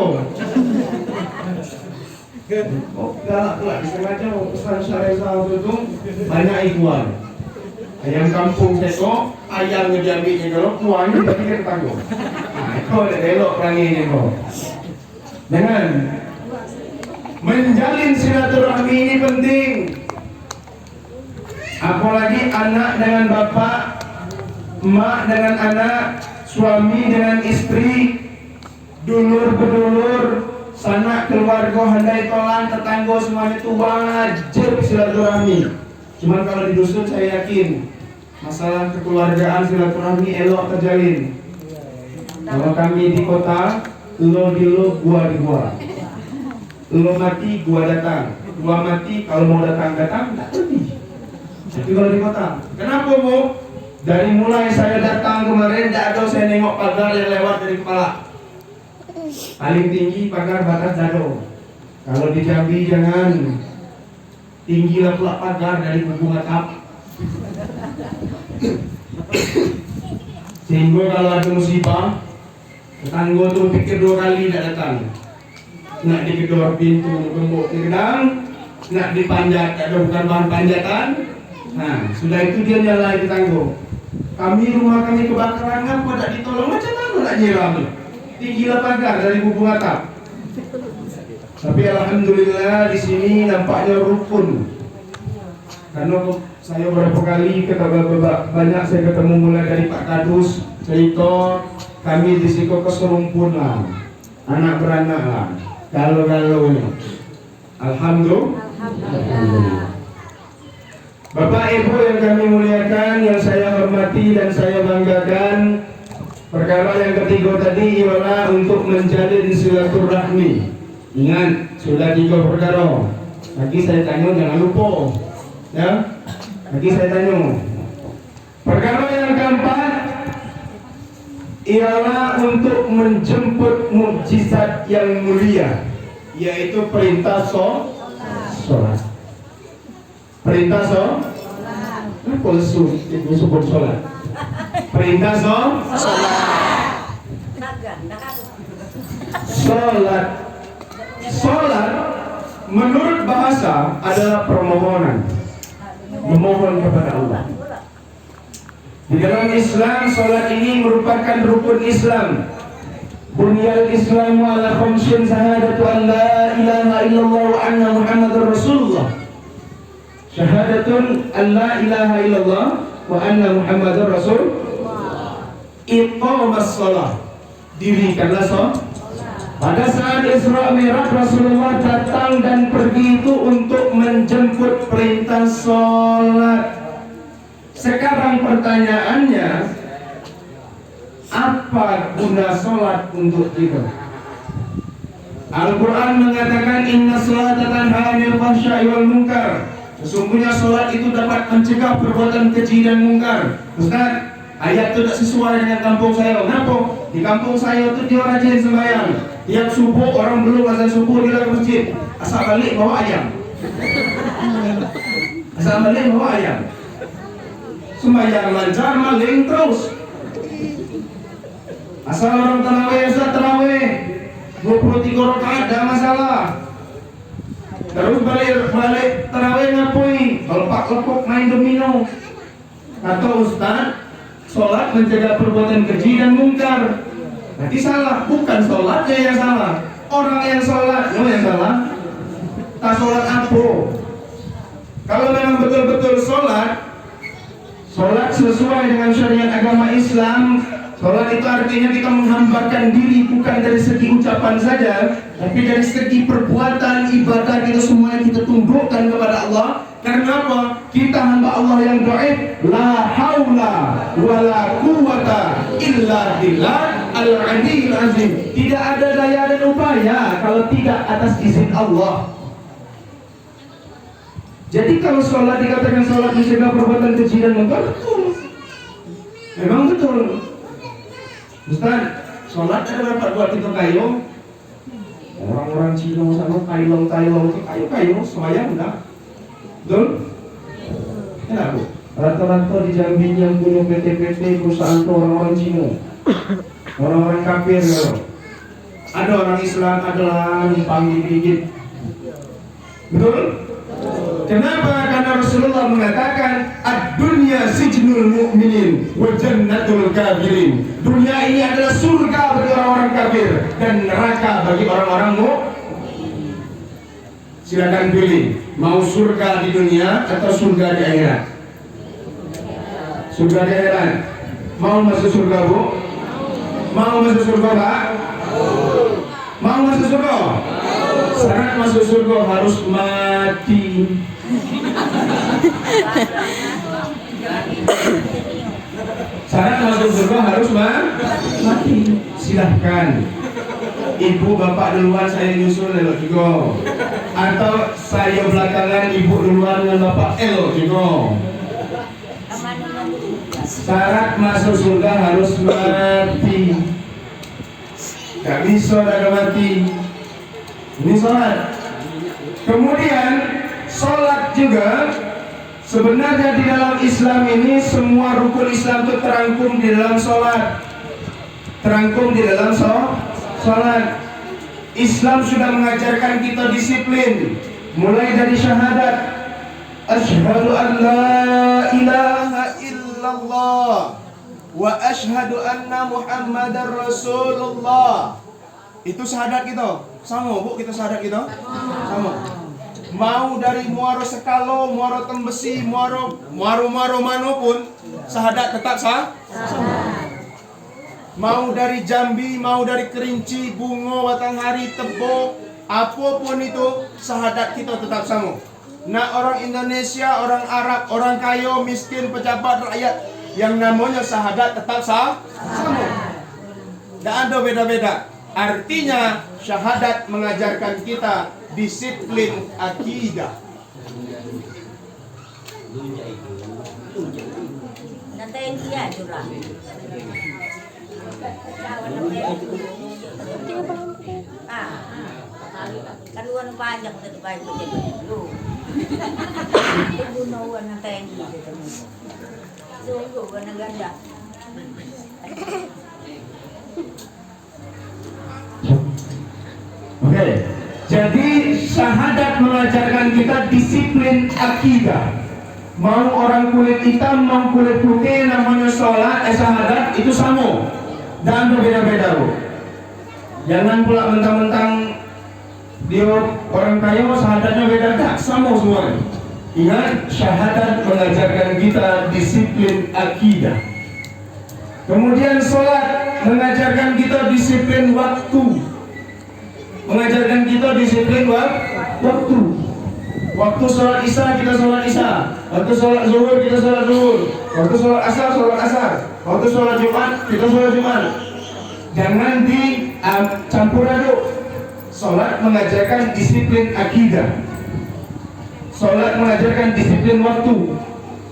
Oh, galak pula disengaja pesan syaresa itu banyak ikuan. Ayam kampung teko, ayamnya diambilnya kalau kuahnya tapi kan tanggung. Nah, itu ada elok peranginya kok. Dengan menjalin silaturahmi ini penting. Apalagi anak dengan bapak, emak dengan anak, suami dengan istri, dulur bedulur, sanak keluarga, handai tolan, tetangga semuanya itu wajib silaturahmi. Cuman kalau di dusun saya yakin masalah kekeluargaan silaturahmi elok terjalin. Kalau kami di kota, lo di lo, gua di gua. Lo mati, gua datang. Gua mati, kalau mau datang tak pergi. Tapi kalau di kota, kenapa Bu? Dari mulai saya datang kemarin, tidak ada saya nengok pagar yang lewat dari kepala. Paling tinggi pagar batas dado. Kalau di Jambi jangan tinggilah pula pagar dari buku atap. Sehingga kalau ada musibah, tetangga tu pikir 2 kali tidak datang. Nak digedor pintu gembok gedang, nak dipanjat ada bukan bahan panjatan. Nah, sudah itu dia nyalain tetangga. Rumah kami kebakaran, apa tak ditolong? Macam mana nak nyiram? Tinggilah pagar dari buku atap. Tapi alhamdulillah di sini nampaknya rukun. Karena saya berapa kali banyak saya ketemu mulai dari Pak Kadus cerita kami di siko keserumpun lah, anak beranak lah, galau-galau ini. Alhamdulillah. Bapak Ibu yang kami muliakan, yang saya hormati dan saya banggakan, perkara yang ketiga tadi ialah untuk menjalin silaturahmi. Ingat, sudah 3 perkara. Lagi saya tanya jangan lupa, ya. Lagi saya tanya. Perkara yang keempat ialah untuk menjemput mukjizat yang mulia, yaitu perintah sholat. Perintah sholat. Apa disebut sholat? Perintah sholat. Sholat menurut bahasa adalah permohonan, memohon kepada Allah. Di dalam Islam, sholat ini merupakan rukun Islam. Bunyal Islamu ala khamsin syahadatu an la ilaha illallah wa anna Muhammadar Rasulullah. Syahadatun an la ilaha illallah wa anna Muhammadar Rasulullah. Iqamas sholat, dirikanlah sholat. Pada saat Isra Mi'raj Rasulullah datang dan pergi itu untuk menjemput perintah sholat. Sekarang pertanyaannya, apa guna sholat untuk kita? Al-Quran mengatakan inna sholata tanha 'anil fahsya'i wal munkar. Sesungguhnya sholat itu dapat mencegah perbuatan keji dan mungkar. Ustaz, ayat itu tidak sesuai dengan kampung saya. Kenapa? Di kampung saya itu dia rajin sembahyang. Tiap subuh orang belum azan subuh dia ke masjid. Asal balik bawa ayam. Sembahyang lancar, maling terus. Asal orang tarawih, Ustaz tarawih 23 rakaat ada masalah. Terus balik tarawih ngapain? Lepak-lepok main domino. Kata Ustaz, sholat mencegah perbuatan keji dan mungkar. Berarti salah, bukan sholatnya yang salah, orang yang sholat yang salah. Tak sholat apa? Kalau memang betul-betul sholat sesuai dengan syariat agama Islam, sholat itu artinya kita menghambakan diri bukan dari segi ucapan saja, tapi dari segi perbuatan ibadah kita semuanya kita tundukkan kepada Allah. Karena apa? Kita hamba Allah yang dhaif, la haula wala quwata illa billah al-'aliyyil 'azim. Tidak ada daya dan upaya kalau tidak atas izin Allah. Jadi kalau sholat dikatakan sholat mencegah perbuatan keji dan mungkar, betul. Memang betul. Ustaz, sholat ada dapat buat kita kayu. Orang-orang Cina sana kailong itu kayu semayang enggak? Betul? Kenapa? Rata-rata di Jambi yang punya PT perusahaan itu orang-orang Cina, orang-orang kafir ya. Ada orang Islam adalah numpang gigit. Betul? Kenapa? Karena Rasulullah mengatakan ad-dunya sijnul mu'minin wa jannatul kafirin. Dunia ini adalah surga bagi orang-orang kafir dan neraka bagi orang-orang mukmin. Silakan pilih, mau surga di dunia atau surga di akhirat? Surga di akhirat. Mau masuk surga, Bu? Mau masuk surga, Pak? Mau masuk surga? Syarat masuk surga harus mati. Syarat masuk surga harus mati. Silahkan. ibu bapak duluan saya nyusul elok juga. Atau saya belakangan ibu duluan dan bapak elok juga. Syarat masuk surga harus mati. Gak bisa dah mati. Ini sholat. Kemudian sholat juga. Sebenarnya di dalam Islam ini semua rukun Islam itu terangkum di dalam sholat. Terangkum di dalam sholat. Islam sudah mengajarkan kita disiplin. Mulai dari syahadat. Asyhadu an la ilaha illallah wa asyhadu anna Muhammadar Rasulullah. Itu syahadat kita. Sama bu, kita syahadat kita. Sama. Mau dari Muaro Sekalo, Muaro Tembesi, Muaro manapun, syahadat tetap sah. Mau dari Jambi, mau dari Kerinci, Bungo, Batanghari, Tebo, apapun itu, syahadat kita tetap sama. Nah, orang Indonesia, orang Arab, orang kaya, miskin, pejabat, rakyat, yang namanya syahadat tetap sah. Sama. Tidak ada beda-beda. Artinya syahadat mengajarkan kita disiplin akidah. Nanti yang dia curang. Kan luar panjang tadi baik menjadi dulu. Ibu nawan nanti yang dia. Sungguh benar ganda. Oke, jadi syahadat mengajarkan kita disiplin akidah. Mau orang kulit hitam, mau kulit putih, namanya sholat, syahadat itu sama. Dan berbeda-beda bu. Jangan pula mentang-mentang dia orang kaya, syahadatnya beda, tak sama semua. Ingat, syahadat mengajarkan kita disiplin akidah. Kemudian sholat mengajarkan kita disiplin waktu. Mengajarkan kita disiplin waktu. Waktu sholat isya kita sholat isya. Waktu sholat zuhur kita sholat zuhur. Waktu sholat asar sholat asar. Waktu sholat jumat kita sholat jumat. Jangan dicampur aduk. Sholat mengajarkan disiplin akidah. Sholat mengajarkan disiplin waktu.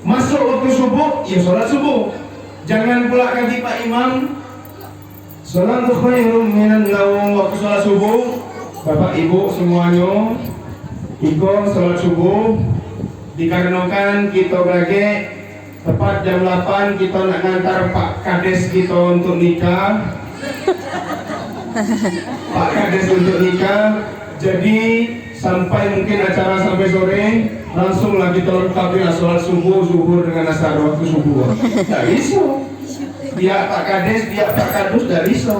Masuk waktu subuh, ya sholat subuh. Jangan pula kaki Pak Imam, sholatu khairum minan naum. Waktu sholat subuh, Bapak Ibu semuanya ikut sholat subuh. Dikarenakan kita lagi tepat jam 8 kita nak ngantar Pak Kades kita untuk nikah. Pak Kades untuk nikah. Jadi sampai mungkin acara sampai sore, langsung lagi terlengkapi sholat subuh, zuhur dengan asar waktu subuh. Tidak bisa. Dia Pak Kades, dia Pak Kadus, tidak bisa.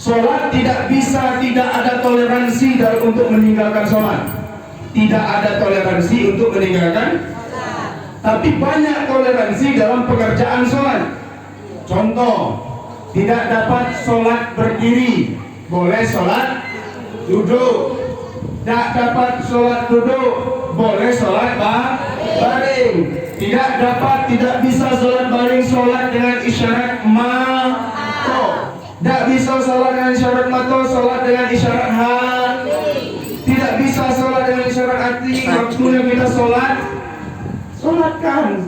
Sholat tidak bisa, tidak ada toleransi untuk meninggalkan sholat. Tidak ada toleransi untuk meninggalkan. Tapi banyak toleransi dalam pekerjaan sholat. Contoh, tidak dapat sholat berdiri, boleh sholat duduk. Tidak dapat sholat duduk, boleh sholat baring. Tidak bisa sholat baring, sholat dengan isyarat mato. Tidak bisa sholat dengan isyarat mato, sholat dengan isyarat hati. Tidak bisa sholat dengan isyarat hati. Waktunya kita sholatkan.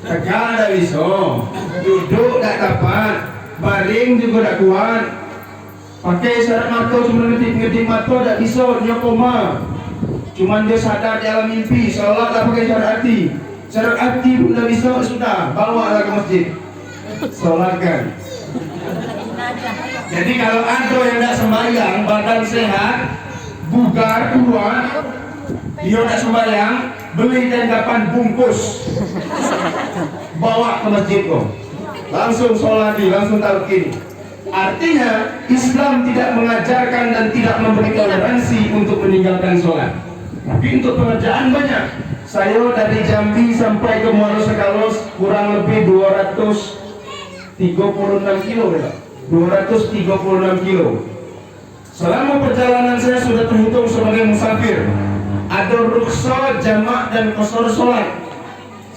Tegak tidak bisa, duduk tidak dapat, baring juga tidak kuat. Pakai isyarat mata, cuma ngetik mata tidak bisa, dia koma. Cuman dia sadar di alam mimpi, sholat tak pakai isyarat hati. Isyarat hati pun tidak bisa, sudah, bawa ke masjid. Sholatkan. Jadi kalau ada yang tidak sembahyang, badan sehat, bugar, kuat, dia tidak sembahyang, beli tanggapan bungkus, bawa ke masjid kok. Langsung sholati, langsung talqin. Artinya Islam tidak mengajarkan dan tidak memberi toleransi untuk meninggalkan sholat. Tapi untuk pekerjaan banyak. Saya dari Jambi sampai ke Muaro Sekalo kurang lebih 236 kilo ya. 236 kilo. Selama perjalanan saya sudah terhitung sebagai musafir. Ada rukhsah, jamak dan qasar sholat.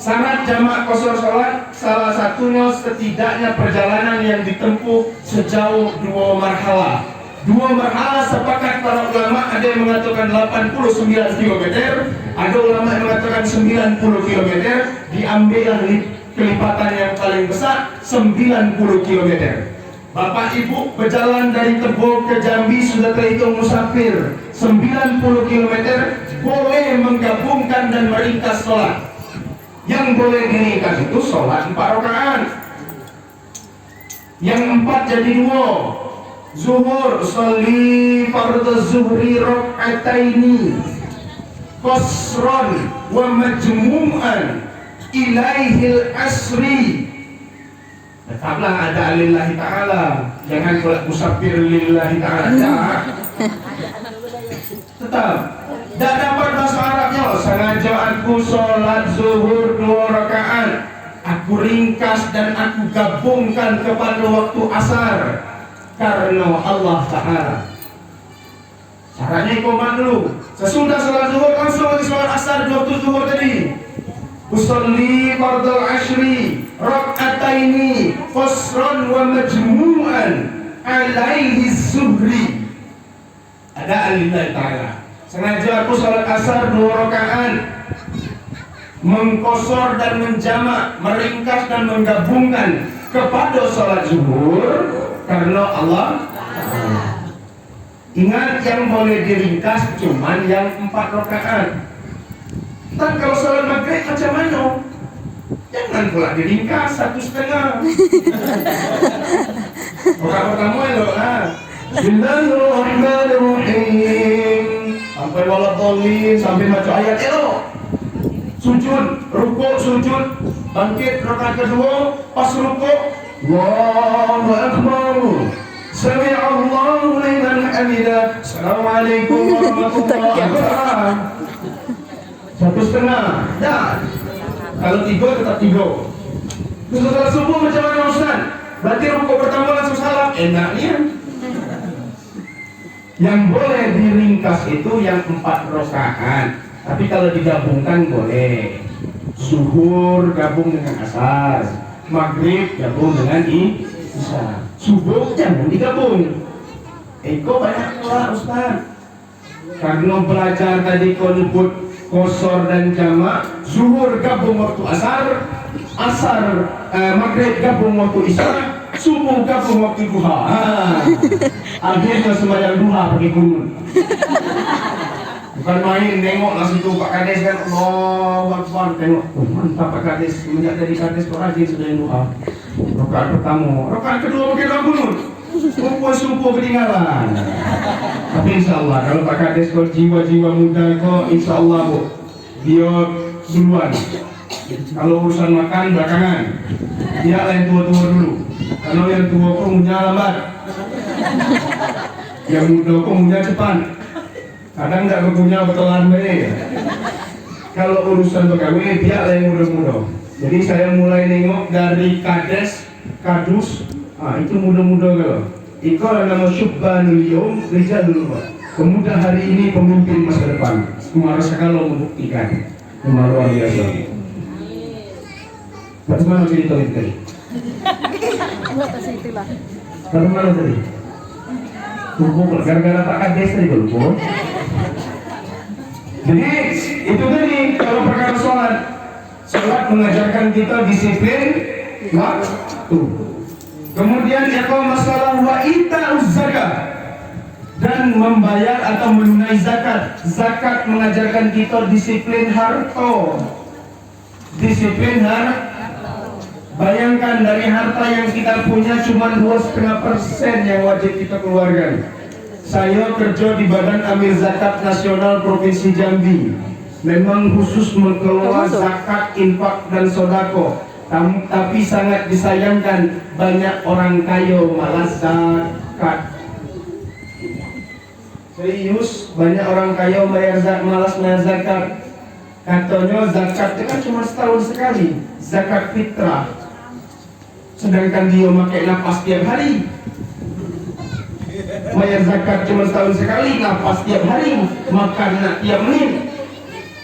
Syarat jamak qasar salat salah satunya setidaknya perjalanan yang ditempuh sejauh 2 marhalah. 2 marhalah sepakat para ulama, ada yang mengatakan 89 km, ada ulama yang mengatakan 90 km, diambillah kelipatan yang paling besar 90 km. Bapak Ibu berjalan dari Tebo ke Jambi sudah terhitung musafir 90 km, boleh menggabungkan dan meringkas sholat. Yang boleh diringkas itu sholat 4 rakaat. Yang 4 jadi 2. Zuhur, sholli fardhu zuhri rak'ataini qasran wa majmu'an ilaihil asri. Tetaplah ada lillahi ta'ala, jangan pula musafir lillahi ta'ala. Tetap tidak dapat bahasa Arabnya. Sengaja aku sholat zuhur 2 rakaat, aku ringkas dan aku gabungkan kepada waktu asar karena Allah Ta'ala. Caranya ikomat dulu. Sesudah sholat zuhur langsung lagi sholat asar di waktu zuhur tadi. Usolli fardal ashri rak'ataini qasran wa majmu'an alaihi zuhri. Ada alillahi ta'ala. Sengaja aku sholat asar 2 rakaat, mengkosor dan menjamak, meringkas dan menggabungkan kepada sholat zuhur karena Allah. Ingat, yang boleh diringkas cuman yang 4 rakaat. Dan kalau sholat maghrib macam mana? Jangan pula diringkas 1,5. Orang pertama itu Bismillahirrahmanirrahim sampai waladhdallin, sampai baca ayat elok. Sujud, rukuk, sujud, bangkit rakaat kedua, pas rukuk, Allahu Akbar, Sami'allahu liman hamidah, Assalamualaikum warahmatullahi wabarakatuh. 1,5. Dah. Kalau 3 tetap 3. Terus salat subuh macam mana Ustaz? Berarti rukuk pertama langsung salam. Enaknya. Yang boleh diringkas itu yang 4 rakaat. Tapi kalau digabungkan boleh. Zuhur gabung dengan asar, maghrib gabung dengan isya. Subuh jangan digabung. Eko banyak pula Ustaz. Karena belajar tadi konbut qasar dan jamak, zuhur gabung waktu asar, maghrib gabung waktu isya, subuh gabung waktu duha. Akhirnya sembahyang duha pakai gunung. Bukan main nengok langsung tuh Pak Kades kan, Allahu Akbar, tengok, mantap Pak Kades, semenjak jadi Kades kok rajin sembahyang duha. Rakaat pertama, rakaat kedua pakai doa gunung. Subuh ketinggalan. Tapi insyaallah kalau Pak Kades kok jiwa-jiwa muda kok insyaallah Bu, dia duluan. Kalau urusan makan belakangan, dia yang tua-tua dulu. Kalau yang tua kok punya lambat, yang muda kok punya cepat. Kadang nggak berpunya betulan deh. Kalau urusan pegawai dia yang muda-muda. Jadi saya mulai nengok dari Kades, Kadus, itu muda-muda kalau. Ikalah nama syubbanul yawm rijalul ghad. Pemuda hari ini pemimpin masa depan. Umar sekali membuktikan. Umar luar biasa. Bagaimana cerita itu tadi? Bagaimana tadi? Tubuh gara-gara Pak Kades tadi berlumpur. Jadi itu tadi kalau perkara sholat. Sholat mengajarkan kita disiplin waktu. Kemudian masalah wa ita'uz zakat dan membayar atau menunai zakat. Zakat mengajarkan kita disiplin harta. Disiplin harta. Bayangkan dari harta yang kita punya cuma 2,5% yang wajib kita keluarkan. Saya kerja di Badan Amil Zakat Nasional Provinsi Jambi. Memang khusus mengelola zakat, infak dan sodako. Tapi sangat disayangkan banyak orang kaya malas zakat. Serius, banyak orang kaya malas bayar zakat. Katanya zakat itu kan cuma setahun sekali, zakat fitrah. Sedangkan dia pakai nafas tiap hari. Bayar zakat cuma setahun sekali, nafas tiap hari, makan tiap menit.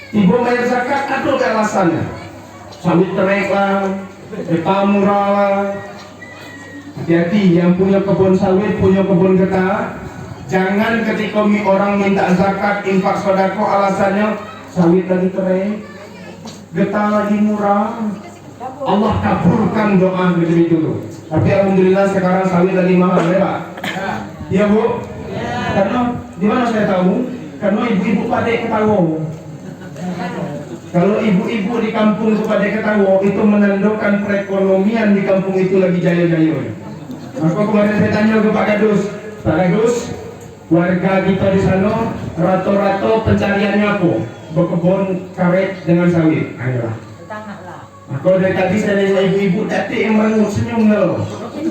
Ibu bayar zakat ada alasannya. sawit terek lah, getah murah lah. Hati-hati yang punya kebun sawit, punya kebun getah. Jangan ketika orang minta zakat, infak, sedekah alasannya sawit lagi terek, getah lagi murah. Allah kabulkan doa begitu dulu. Tapi alhamdulillah sekarang sawit lagi mahal, ya Pak? Iya Bu? Karena di mana saya tahu? Karena ibu-ibu pada ketawa. Kalau ibu-ibu di kampung itu pada ketawa, itu menandakan perekonomian di kampung itu lagi jaya-jaya. Maka kemarin saya tanya ke Pak Gadus, Pak Gadus, warga kita di sana rata-rata pencariannya apa? Berkebun karet dengan sawit. Ayolah. Kalau dari tadi saya lihat ibu-ibu tadi yang merengut senyum loh.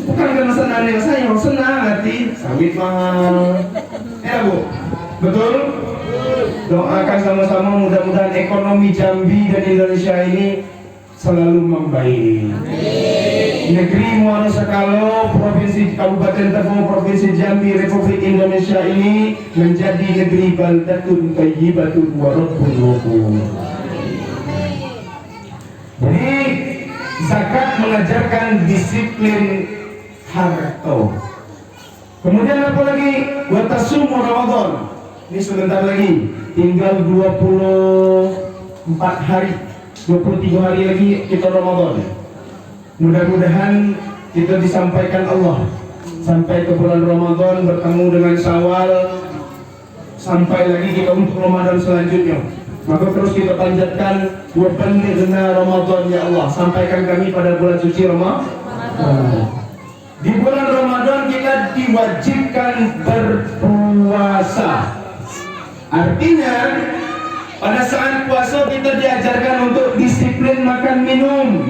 Bukan karena senang dengan saya, senang hati. Sawit mahal. Ya Bu, betul? Doakan sama-sama mudah-mudahan ekonomi Jambi dan Indonesia ini selalu membaik. Negeri Muara Sekalo, Provinsi Kabupaten Tebo, Provinsi Jambi, Republik Indonesia ini menjadi negeri baldatun thayyibatun wa rabbun ghafur. Jadi zakat mengajarkan disiplin harta. Kemudian apa lagi? Wa tasumu Ramadan. Ini sebentar lagi, tinggal 24 hari, 23 hari lagi kita Ramadan. Mudah-mudahan kita disampaikan Allah sampai ke bulan Ramadan, bertemu dengan Syawal, sampai lagi kita untuk Ramadan selanjutnya. Maka terus kita panjatkan wa ballighna Ramadan ya Allah, sampaikan kami pada bulan suci Ramadan. Di bulan Ramadan kita diwajibkan berpuasa. Artinya pada saat puasa kita diajarkan untuk disiplin makan minum.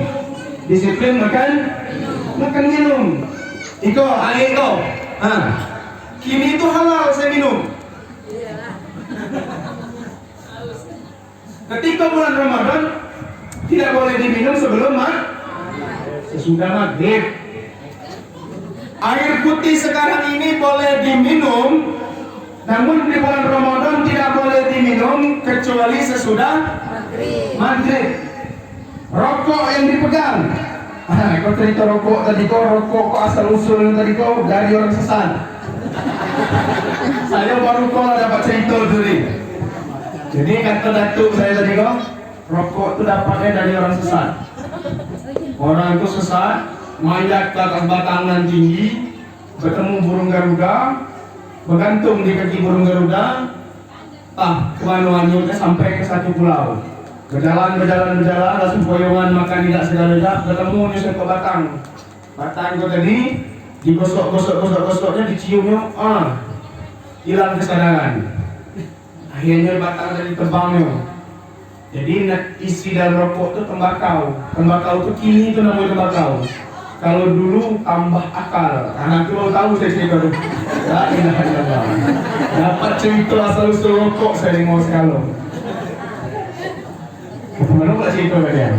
Disiplin makan minum. Iko, ayo. Kini itu halal saya minum. Ketika bulan Ramadan tidak boleh diminum sebelum sesudah maghrib. Air putih sekarang ini boleh diminum, namun di bulan Ramadan tidak boleh diminum kecuali sesudah maghrib. Rokok yang dipegang. Kau cerita rokok tadi, kau rokok asal usul tadi kau dari orang sesat. Saya baru kau dapat cerita tadi. Jadi kata datuk saya tadi kau, rokok itu dapatnya dari orang sesat. Orang itu sesat, manjat ke atas batangan tinggi, bertemu burung garuda, bergantung di kaki burung garuda, kemana-mana sampai ke satu pulau. Berjalan, langsung poyongan makan tidak segala-gala, bertemu di satu batang. Batang itu tadi digosok-gosoknya, diciumnya, hilang kesadaran. Akhirnya batang dari tebangnya. Jadi isi dalam rokok itu tembakau. Tembakau itu kini itu namanya tembakau. Kalau dulu tambah akal. Anak itu tahu saya cerita dulu. Dapat cerita asal usul rokok saya dengar sekali. Mana pula cerita dia?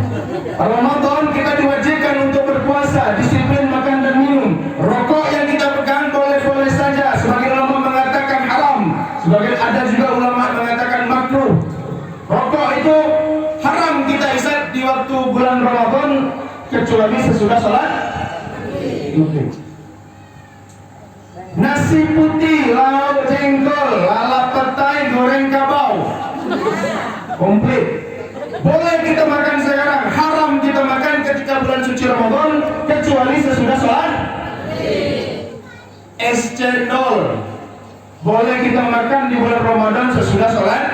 Ramadan kita diwajibkan untuk berpuasa, disiplin makan dan minum. Rokok yang kita pegang boleh-boleh saja. Sebagian ulama mengatakan haram, sebagian ada juga ulama mengatakan makruh. Rokok itu haram kita isap di waktu bulan Ramadan kecuali sesudah salat. Nasi putih, lauk jengkol, lalap petai, goreng kabau, komplit. Boleh kita makan sekarang, haram kita makan ketika bulan suci Ramadan kecuali sesudah sholat. Es cendol boleh kita makan di bulan Ramadan sesudah sholat.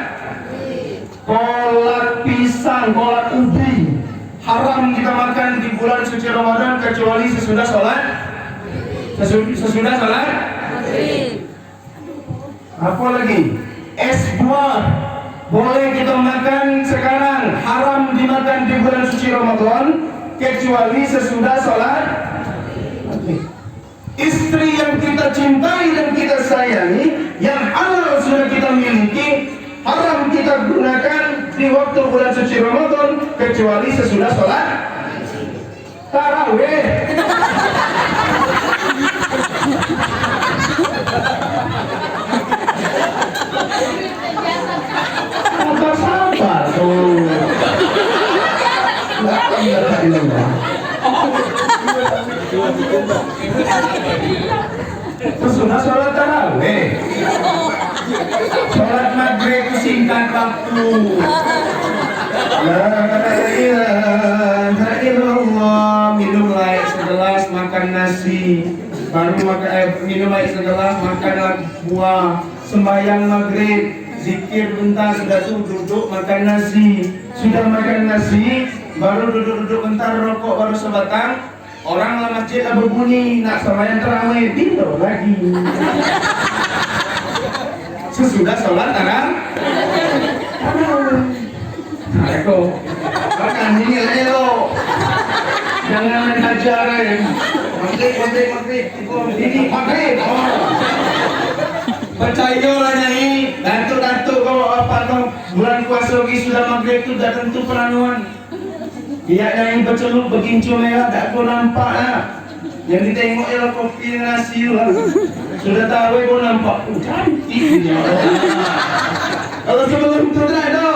Kolak pisang, kolak ubi haram kita makan di bulan suci Ramadan kecuali sesudah sholat. Sesudah sholat. Apa lagi? Es buah boleh kita makan sekarang, haram dimakan di bulan suci Ramadan kecuali sesudah sholat. Istri yang kita cintai dan kita sayangi, yang halal sudah kita miliki, haram kita gunakan di waktu bulan suci Ramadan kecuali sesudah sholat tarawih. Sabar tuh. Sesudah sholat tarawih, sholat maghrib singkat waktu. La ilaha illallah, minum air segelas, makan nasi, baru minum air segelas, makan buah, sembahyang maghrib, zikir bentar, sudah tuh duduk makan nasi, sudah makan nasi, baru duduk bentar rokok, baru sebatang, orang lah masjid lah berbunyi, nak sembahyang tarawih, tidur lagi. Sesudah sholat tarawih. Aku makan ini lo, jangan ajarin maghrib, ini maghrib. Percaya lah nyanyi, dantu kalau apa tuh bulan puasa lagi sudah maghrib tu dah tentu peranuan. Dia yang bercelup bergincu merah tak aku nampak lah. Yang ditengok ialah kopi nasi lah. Sudah tahu aku nampak, cantik dia. Kalau sebelum tu tak ada.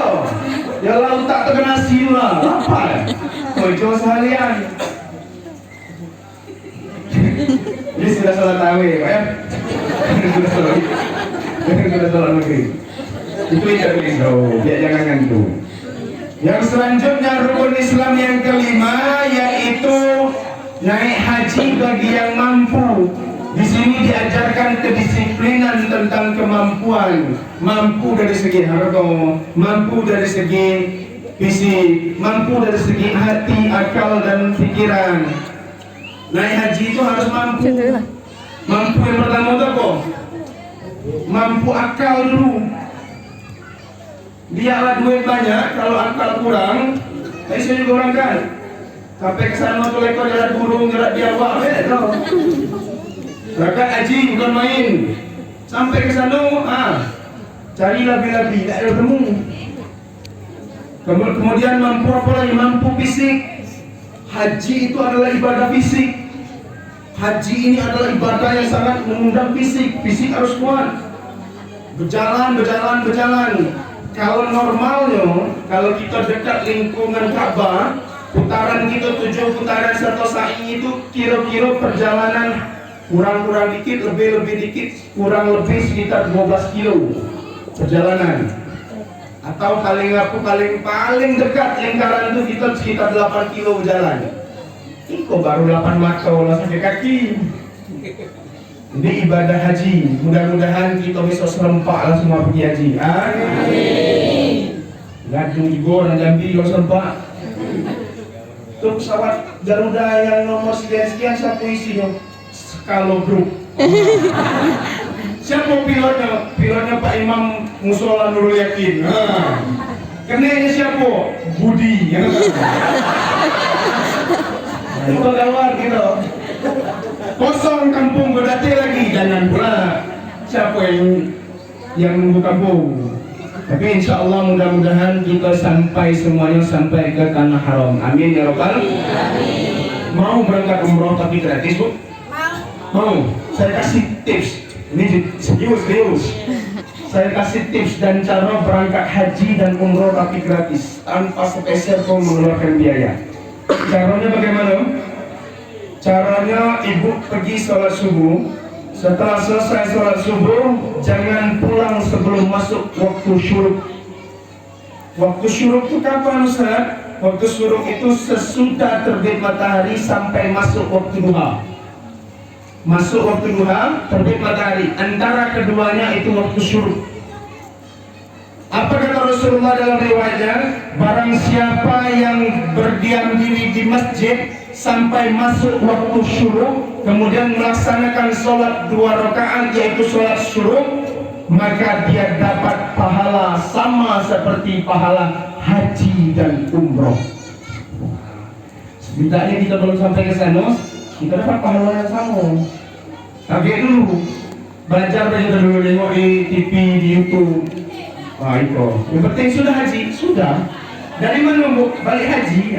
Ya Allah tak terkena siwa, apa? Kocok seharian. Ini sudah sholat tarawih, Pak ya? Sudah sholat maghrib. Itu tidak begitu, biar jangan ngantuk. Yang selanjutnya rukun Islam yang kelima yaitu naik haji bagi yang mampu. Di sini diajarkan kedisiplinan tentang kemampuan, mampu dari segi harga, mampu dari segi fisik, mampu dari segi hati, akal dan pikiran. Naik haji itu harus mampu. Mampu yang pertama itu apa? Mampu akal dulu. Biarlah duit banyak, kalau akal kurang, saya juga orang kan. Sampai kesana tuh lekor jalan burung, gerak di awal, Rakat haji bukan main. Sampai ke sana, cari labi-labi, tak ada temu. Kemudian mampu apa lagi? Mampu fisik. Haji itu adalah ibadah fisik. Haji ini adalah ibadah yang sangat mengundang fisik. Fisik harus kuat. Berjalan. Kalau normalnya, kalau kita dekat lingkungan Ka'bah, putaran kita 7 putaran satu sa'i itu kira-kira perjalanan kurang dikit, lebih dikit, kurang lebih sekitar 12 kilo perjalanan. Atau paling dekat lingkaran itu kita sekitar 8 kilo jalan. Ini baru 8 mata lah sampai kaki. Ini ibadah haji. Mudah-mudahan kita bisa serempak lah semua pergi haji. Amin. Gadung juga orang Jambi kalau serempak. Itu pesawat Garuda yang nomor sekian siapa isinya? Kalau grup. Siapa pilotnya? Pilotnya Pak Imam Musola Nurul Yakin. Kenanya siapa? Budi. Itu gawat gitu. Kosong kampung berdati lagi, jangan pula siapa yang nunggu kampung. Tapi insya Allah mudah-mudahan kita semuanya sampai ke tanah haram. Amin ya Rabbal. Mau berangkat umroh tapi gratis, Bu? Mau, saya kasih tips. Ini serius. Saya kasih tips dan cara berangkat haji dan umroh tapi gratis, tanpa spesial pun mengeluarkan biaya. Caranya bagaimana? Caranya ibu pergi sholat subuh. Setelah selesai sholat subuh, jangan pulang sebelum masuk waktu syuruk. Waktu syuruk itu kapan, Ustaz? Waktu syuruk itu sesudah terbit matahari sampai masuk waktu duha. Masuk waktu duha, terbit matahari. Antara keduanya itu waktu syuruk. Apa kata Rasulullah dalam riwayatnya? Barang siapa yang berdiam diri di masjid sampai masuk waktu syuruk, kemudian melaksanakan sholat 2 rakaat yaitu sholat syuruk, maka dia dapat pahala sama seperti pahala haji dan umroh. Setidaknya kita belum sampai ke sana, kita dapat pahala yang sama. Tapi dulu belajar dulu, tengok di TV, di YouTube. Itu. Yang penting sudah haji, sudah. Dari mana Bu? Balik haji.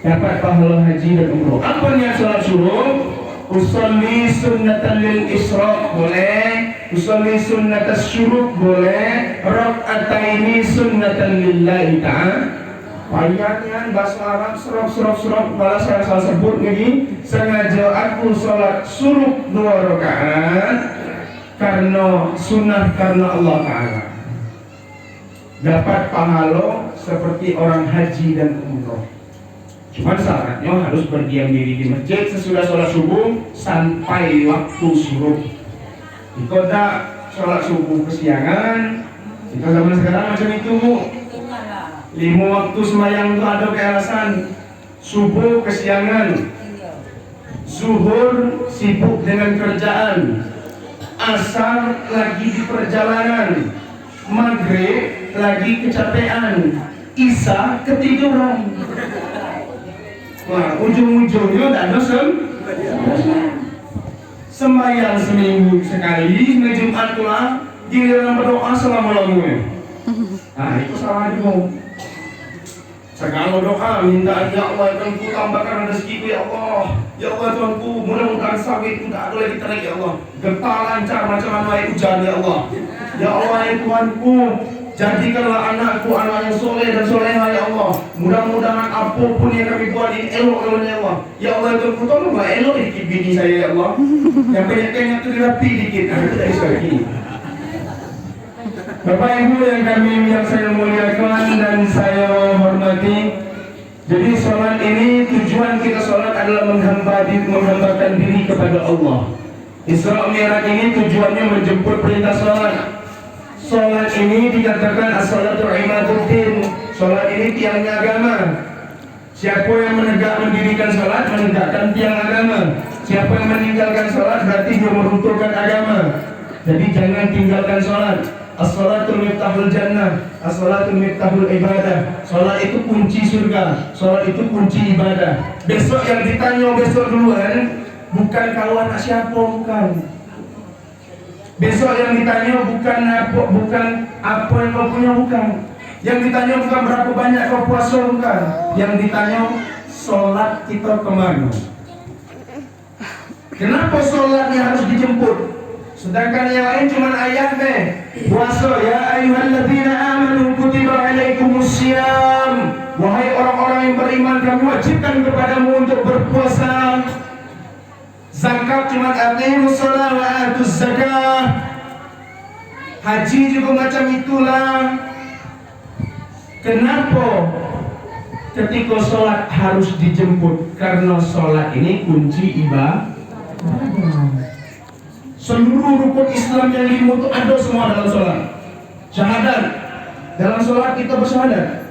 Dapat pahala haji dan umroh. Apa niat sholat syuruk? Usolli sunnatan lil isra' boleh, usolli sunnatas syuruk boleh, raka'ataini sunnatan lillahi ta'ala. Panjangnya bahasa Arab serok malah saya salah sebut lagi. Sengaja aku sholat suruh 2 rakaat karena sunnah karena Allah Ta'ala. Dapat pahala seperti orang haji dan umroh. Cuma syaratnya harus berdiam diri di masjid sesudah sholat subuh sampai waktu suruh. Jika tak sholat subuh kesiangan, jika zaman sekarang macam itu, 5 waktu sembahyang itu ada kealasan. Subuh kesiangan, zuhur sibuk dengan kerjaan, asar lagi di perjalanan, maghrib lagi kecapean, isya ketiduran. Wah, ujung-ujungnya tak ada sembahyang seminggu sekali, hari Jumat pula giliran berdoa selama-lamanya. Nah, itu salah juga. Segala doa minta, ya Allah Tuhanku tambahkan rezekiku ya Allah. Ya Allah Tuhanku, mudah-mudahan sawitku tak ada lagi terik ya Allah. Gempa lancar macam mana hujan ya Allah. Ya Allah ya Tuhanku, jadikanlah anakku anak yang soleh dan soleha ya Allah. Mudah-mudahan apapun yang kami buat ini elok ya Allah. Ya Allah ya Tuhanku, tolonglah elok dikit bini saya ya Allah. Yang banyak-banyak itu dirapi dikit. Nah, itu dari sekali. Bapak Ibu yang saya muliakan dan saya hormati, jadi sholat ini tujuan kita sholat adalah menghambakan diri kepada Allah. Isra Mi'raj ini tujuannya menjemput perintah sholat. Sholat ini dikatakan as-salatu imaduddin. Sholat ini tiangnya agama. Siapa yang mendirikan sholat menegakkan tiang agama. Siapa yang meninggalkan sholat berarti dia meruntuhkan agama. Jadi jangan tinggalkan sholat. As-salatul miftahul jannah, as-salatul miftahul ibadah. Salat itu kunci surga, salat itu kunci ibadah. Besok yang ditanya besok duluan bukan kawan siapa, bukan. Besok yang ditanya bukan apa yang kau punya, bukan. Yang ditanya bukan berapa banyak kau puasa, bukan. Yang ditanya salat kita kemana. Kenapa salatnya harus dijemput? Sedangkan yang lain cuma ayat deh. Puasa ya ayyuhalladzina amanu kutiba alaikumusiyam. Wahai orang-orang yang beriman, kami wajibkan kepadamu untuk berpuasa. Zakat cuma aqimus shalah wa atuz zakah. Haji juga macam itulah. Kenapa ketika sholat harus dijemput? Karena sholat ini kunci ibadah. Seluruh rukun Islam yang 5 itu ada semua dalam sholat. Syahadat. Dalam sholat kita bersyahadat.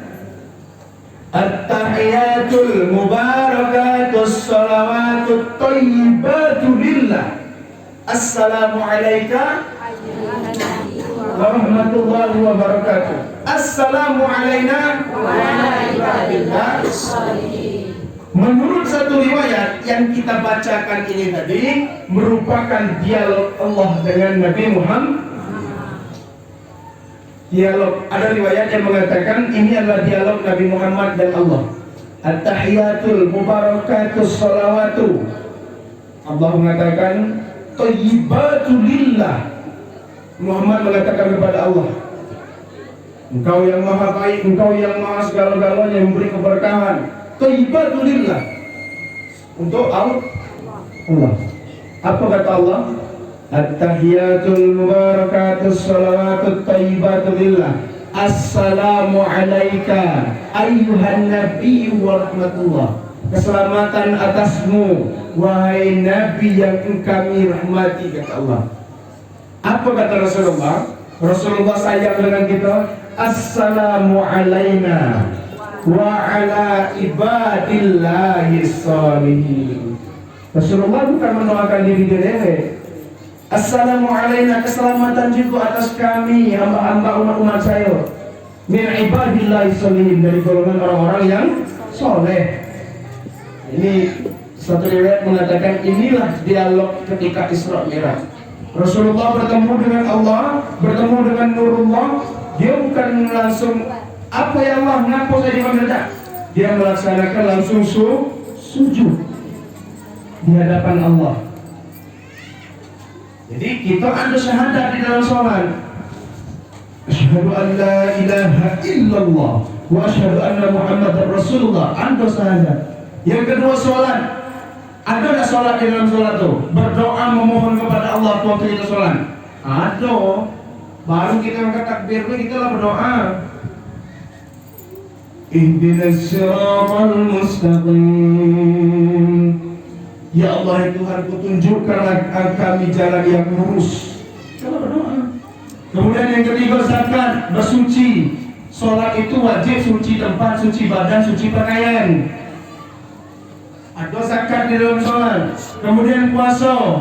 At-tahiyatul mubarakatus salawatut thayyibatu lillah. Assalamu alayka warahmatullahi wabarakatuh. Assalamu alayna wa ala ibadillah sholihin. Menurut satu riwayat yang kita bacakan ini tadi merupakan dialog Allah dengan Nabi Muhammad. Dialog, ada riwayat yang mengatakan ini adalah dialog Nabi Muhammad dan Allah. At-tahiyatul mubarakatus salawatu. Allah mengatakan thayyibatu lillah. Muhammad mengatakan kepada Allah, Engkau yang maha baik, Engkau yang maha segala-galanya yang memberi keberkahan. Thayyibatu lillah. Untuk Allah. Apa kata Allah? At-tahiyatul mubarakatus salawatut thayyibatu lillah. Assalamu alayka ayyuhan nabiyyu wa rahmatullah. Keselamatan atasmu wahai nabi yang kami rahmati, kata Allah. Apa kata Rasulullah? Rasulullah sayang dengan kita. Assalamu alayna wa ala ibadillahi sholihin. Rasulullah bukan mendoakan diri sendiri. Assalamu alayna, keselamatan juga atas kami hamba-hamba umat-umat saya. Min ibadillahi sholihin, dari golongan orang-orang yang soleh. Ini satu riwayat mengatakan inilah dialog ketika Isra Mi'raj. Rasulullah bertemu dengan Allah, bertemu dengan Nurullah. Dia bukan langsung apa ya Allah, ngapa saya dipanggil? Dia melaksanakan langsung sujud di hadapan Allah. Jadi kita ada syahadat di dalam sholat. Asyhadu an la ilaha illallah wa asyhadu anna Muhammadar Rasulullah. Anda syahadat. Yang kedua sholat. Ada nggak sholat di dalam sholat tuh? Berdoa memohon kepada Allah waktu kita sholat. Ada. Baru kita angkat takbir kita lah berdoa. Ihdinas siratal mustaqim. Ya Allah Tuhanku, tunjukkanlah kami jalan yang lurus. Kalau berdoa. Kemudian yang ketiga zakat, bersuci. Sholat itu wajib suci tempat, suci badan, suci pakaian. Ada zakat di dalam sholat. Kemudian puasa.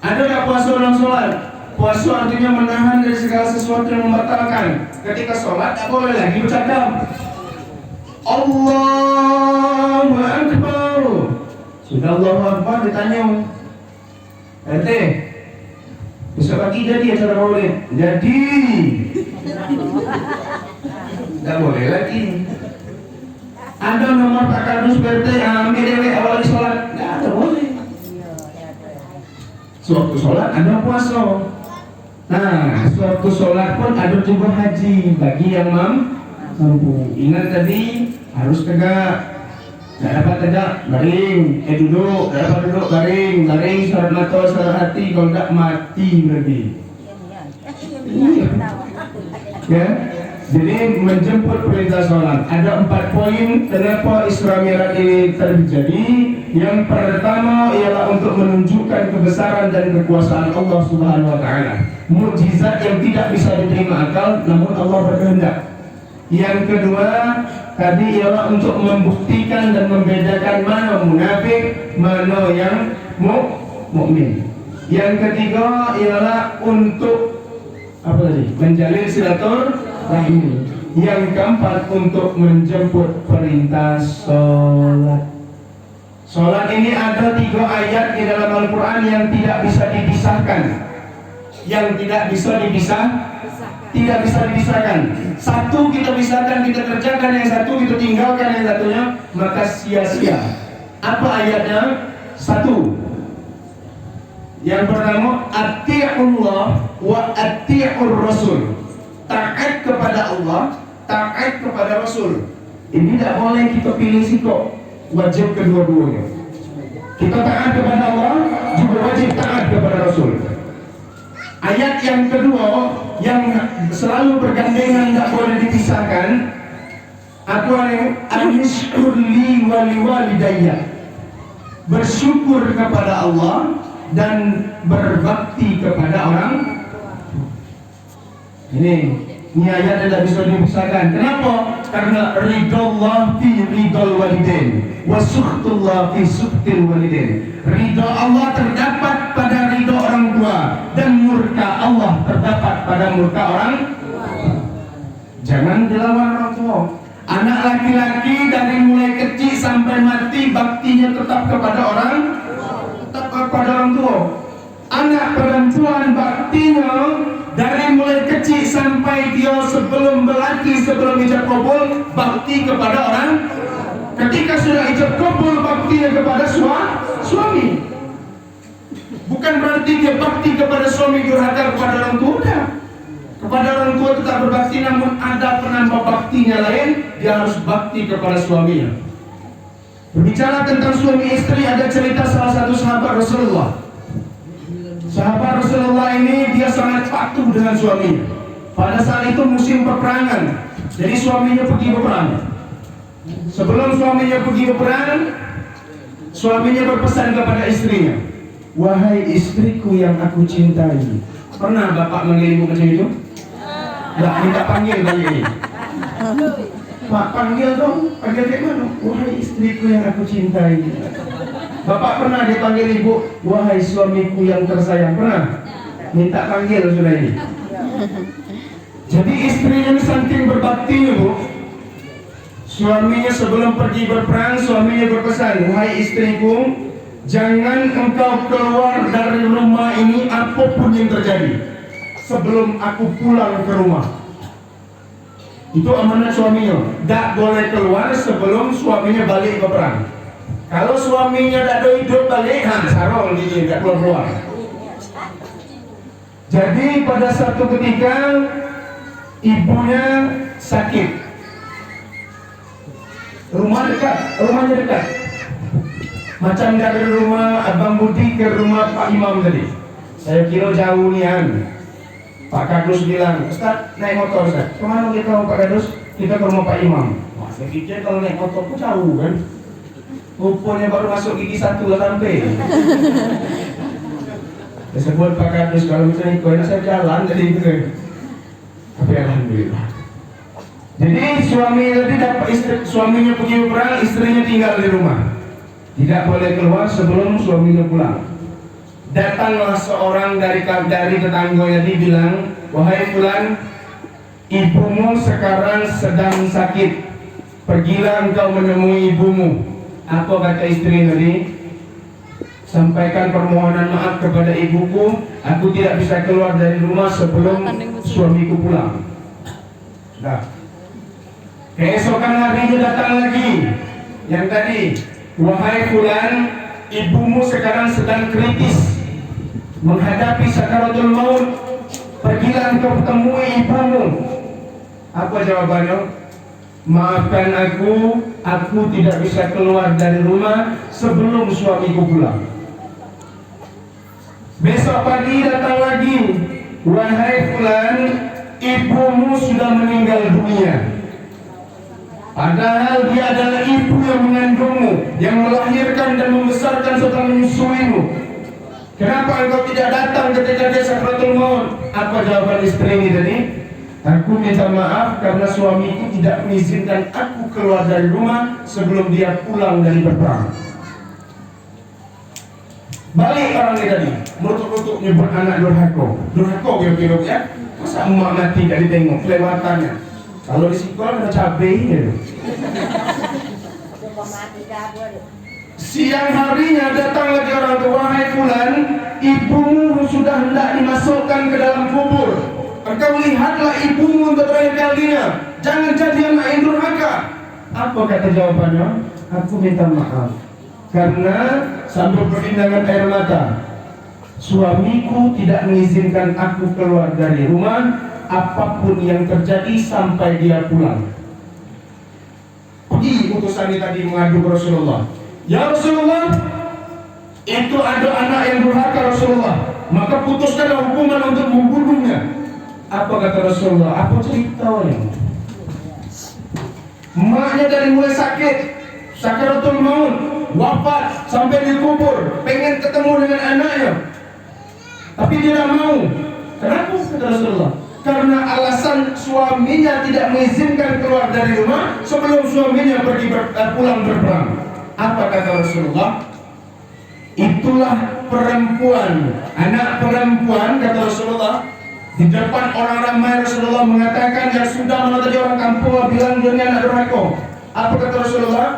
Ada tak puasa dalam sholat? Puasa artinya menahan dari segala sesuatu yang membatalkan. Ketika sholat tak boleh lagi bercakap. Allahu Akbar. Sudah Allahu Akbar ditanya, RT, besok pagi jadi acara maulid. Jadi tak boleh lagi. Ada nomor Pak Kardus RT, ambil dewe awal sholat. Tak boleh. Suatu sholat ada puasa. Nah, suatu sholat pun ada juga haji bagi yang mampu. Ingat tadi harus tegak. Tidak dapat tegak, baring. Duduk, tidak dapat duduk, baring. Baring, syarat mata, syarat hati. Kalau tidak mati berarti. Ya. Jadi menjemput perintah sholat. Ada 4 poin kenapa Isra Mi'raj ini terjadi. Yang pertama ialah untuk menunjukkan kebesaran dan kekuasaan Allah Subhanahu Wa Taala. Mukjizat yang tidak bisa diterima akal, namun Allah berkehendak. Yang kedua tadi ialah untuk membuktikan dan membedakan mana munafik, mana yang mukmin. Yang ketiga ialah untuk apa tadi? Menjalin silaturahim. Yang keempat untuk menjemput perintah sholat. Sholat ini ada 3 ayat di dalam Al-Quran yang tidak bisa dipisahkan. Yang tidak bisa tidak bisa dipisahkan. Satu kita pisahkan, kita kerjakan, yang satu kita tinggalkan, yang satunya maka sia-sia. Apa ayatnya? 1. Yang pertama, ati'ullah wa ati'ur rasul. Taat kepada Allah, taat kepada Rasul. Ini tidak boleh kita pilih sikap. Wajib kedua-duanya. Kita taat kepada Allah, juga wajib taat kepada Rasul. Ayat yang kedua yang selalu bergandengan, tidak boleh dipisahkan. Apa yang anishkurli waliwalidayya. Bersyukur kepada Allah dan berbakti kepada orang. Ini ayat tidak bisa dipisahkan. Kenapa? Karena ridallah fi ridal walidain wa sukhtullah fi sukhtil walidain. Ridha Allah terdapat pada ridha orang tua dan murka Allah terdapat pada murka orang tua. Jangan dilawan orang tua. Anak laki-laki dari mulai kecil sampai mati baktinya tetap kepada orang tua. Anak perempuan baktinya dari mulai kecil sampai dia sebelum berlaki, sebelum ijab kabul, bakti kepada orang. Ketika sudah ijab kabul, baktinya kepada suami. Bukan berarti dia bakti kepada suami durhaka kepada orang tua. Kepada orang tua tetap berbakti, namun ada penambah baktinya lain, dia harus bakti kepada suaminya. Berbicara tentang suami istri, ada cerita salah satu sahabat Rasulullah. Sahabat Rasulullah ini dia sangat patuh dengan suaminya. Pada saat itu musim peperangan, jadi suaminya pergi berperang. Sebelum suaminya pergi berperang, suaminya berpesan kepada istrinya, "Wahai istriku yang aku cintai." Pernah bapak manggil ibu macam itu? Tidak, minta panggil kali ini. Pak, panggil dong. Panggil kayak mana? "Wahai istriku yang aku cintai." Bapak pernah dipanggil ibu, "Wahai suamiku yang tersayang." Pernah? Minta panggil sudah ini. Jadi istrinya saking berbaktinya, Bu. Suaminya sebelum pergi berperang, suaminya berpesan, "Wahai istriku, jangan engkau keluar dari rumah ini apapun yang terjadi sebelum aku pulang ke rumah." Itu amanat suaminya. Tak boleh keluar sebelum suaminya balik ke perang. Kalau suaminya tak ada hidup balik, sarong gitu, tak keluar. Jadi pada satu ketika ibunya sakit. rumahnya dekat. Macam dari rumah Abang Budi ke rumah Pak Imam tadi. Saya kira jauh nian. Pak Kadus bilang, Ustaz naik motor Ustaz. Kemana kita Pak Kadus? Kita ke rumah Pak Imam. Wah, saya pikir kalau naik motor pun jauh kan. Rupanya baru masuk gigi 1 lah sampai. Saya sebut Pak Kadus kalau misalnya ikut saya jalan jadi itu kan. Tapi alhamdulillah. Jadi suami tadi dapat suaminya pergi perang, istrinya tinggal di rumah. Tidak boleh keluar sebelum suaminya pulang. Datanglah seorang dari tetangganya dibilang, wahai fulan, ibumu sekarang sedang sakit. Pergilah engkau menemui ibumu. Apa kata istri tadi? Sampaikan permohonan maaf kepada ibuku. Aku tidak bisa keluar dari rumah sebelum suamiku pulang. Nah, keesokan harinya datang lagi. Yang tadi, wahai fulan, ibumu sekarang sedang kritis menghadapi sakaratul maut. Pergilah engkau temui ibumu. Apa jawabannya? Maafkan aku tidak bisa keluar dari rumah sebelum suamiku pulang. Besok pagi datang lagi, wahai fulan, ibumu sudah meninggal dunia. Padahal dia adalah ibu yang mengandungmu, yang melahirkan dan membesarkan serta menyusuimu. Kenapa engkau tidak datang ketika dia sakaratul maut? Apa jawaban istri ini tadi? Aku minta maaf karena suamiku tidak mengizinkan aku keluar dari rumah sebelum dia pulang dari berperang. Balik orang ini tadi, menutup-nutup nyebut anak durhaka. Durhaka kira-kira ya. Masa emak mati tidak ditengok kelewatannya. Kalau di sekolah ada cabainya tuh. Siang harinya datang lagi orang tua, wahai fulan, ibumu sudah hendak dimasukkan ke dalam kubur. Engkau lihatlah ibumu untuk terakhir kalinya. Jangan jadi anak yang durhaka. Apa kata jawabannya? Aku minta maaf karena sambil berlindangan air mata, suamiku tidak mengizinkan aku keluar dari rumah apapun yang terjadi sampai dia pulang. Pergi utusan ini tadi mengadu ke Rasulullah. Ya Rasulullah, itu ada anak yang durhaka Rasulullah, maka putuskanlah hukuman untuk membunuhnya. Apa kata Rasulullah? Apa ceritanya? Emaknya dari mulai sakit, sakaratul maut, wafat sampai dikubur, pengen ketemu dengan anaknya, tapi dia tidak mau. Kenapa kata Rasulullah? Karena alasan suaminya tidak mengizinkan keluar dari rumah sebelum suaminya pergi pulang berperang. Apa kata Rasulullah? Itulah perempuan, anak perempuan, kata Rasulullah. Di depan orang ramai Rasulullah mengatakan, yang sudah mana tadi orang kampung bilang dia anak durhaka. Apa kata Rasulullah?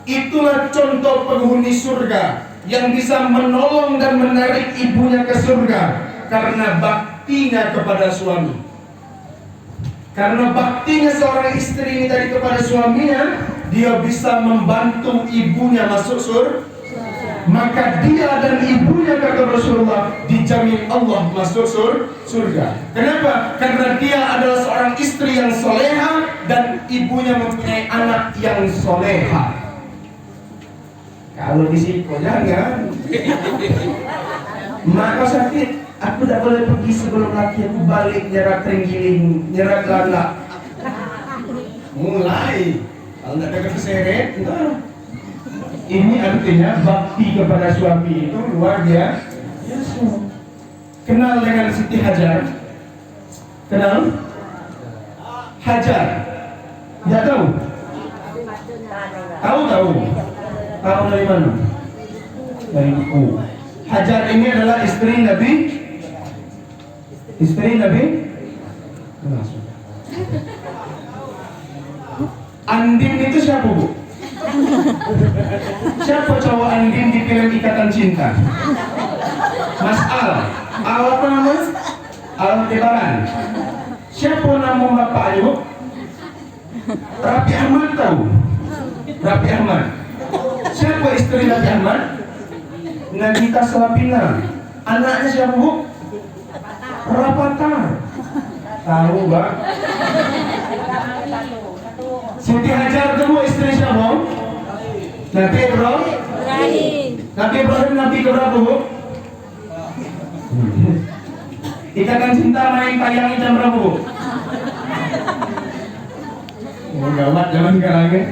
Itulah contoh penghuni surga yang bisa menolong dan menarik ibunya ke surga karena baktinya kepada suami. Karena baktinya seorang istri ini tadi kepada suaminya, dia bisa membantu ibunya masuk surga. Maka dia dan ibunya, kata Rasulullah, dijamin Allah masuk surga. Kenapa? Karena dia adalah seorang istri yang soleha dan ibunya mempunyai anak yang soleha. Kalau di sini jangan. Maka sakit, aku tidak boleh pergi sebelum laki aku balik nyerat ringgiling, nyerat lala. Mulai, kalau tidak ada keseret, entah. Ini artinya bakti kepada suami itu luar biasa. Kenal dengan Siti Hajar? Kenal? Hajar? Tidak tahu? Tahu? Tahu dari mana? Dari buku. Hajar ini adalah istri Nabi. Istri Nabi? Andin itu siapa, Bu? Siapa cowok Andin di film Ikatan Cinta? Mas Al. Al apa namanya? Aldebaran. Siapa nama bapaknya, Bu? Raffi Ahmad tahu? Raffi Ahmad. Siapa istri Raffi Ahmad? Nagita Slavina. Anaknya siapa, Bu? Rapatar. Tahu, Mbak? Siti Hajar kedua istri siapa? Nabi Ibrahim. Nabi Ibrahim nabi keberapa Bu? Ikatan cinta main tayangnya jam berapa Bu? Gawat zaman sekarang ya.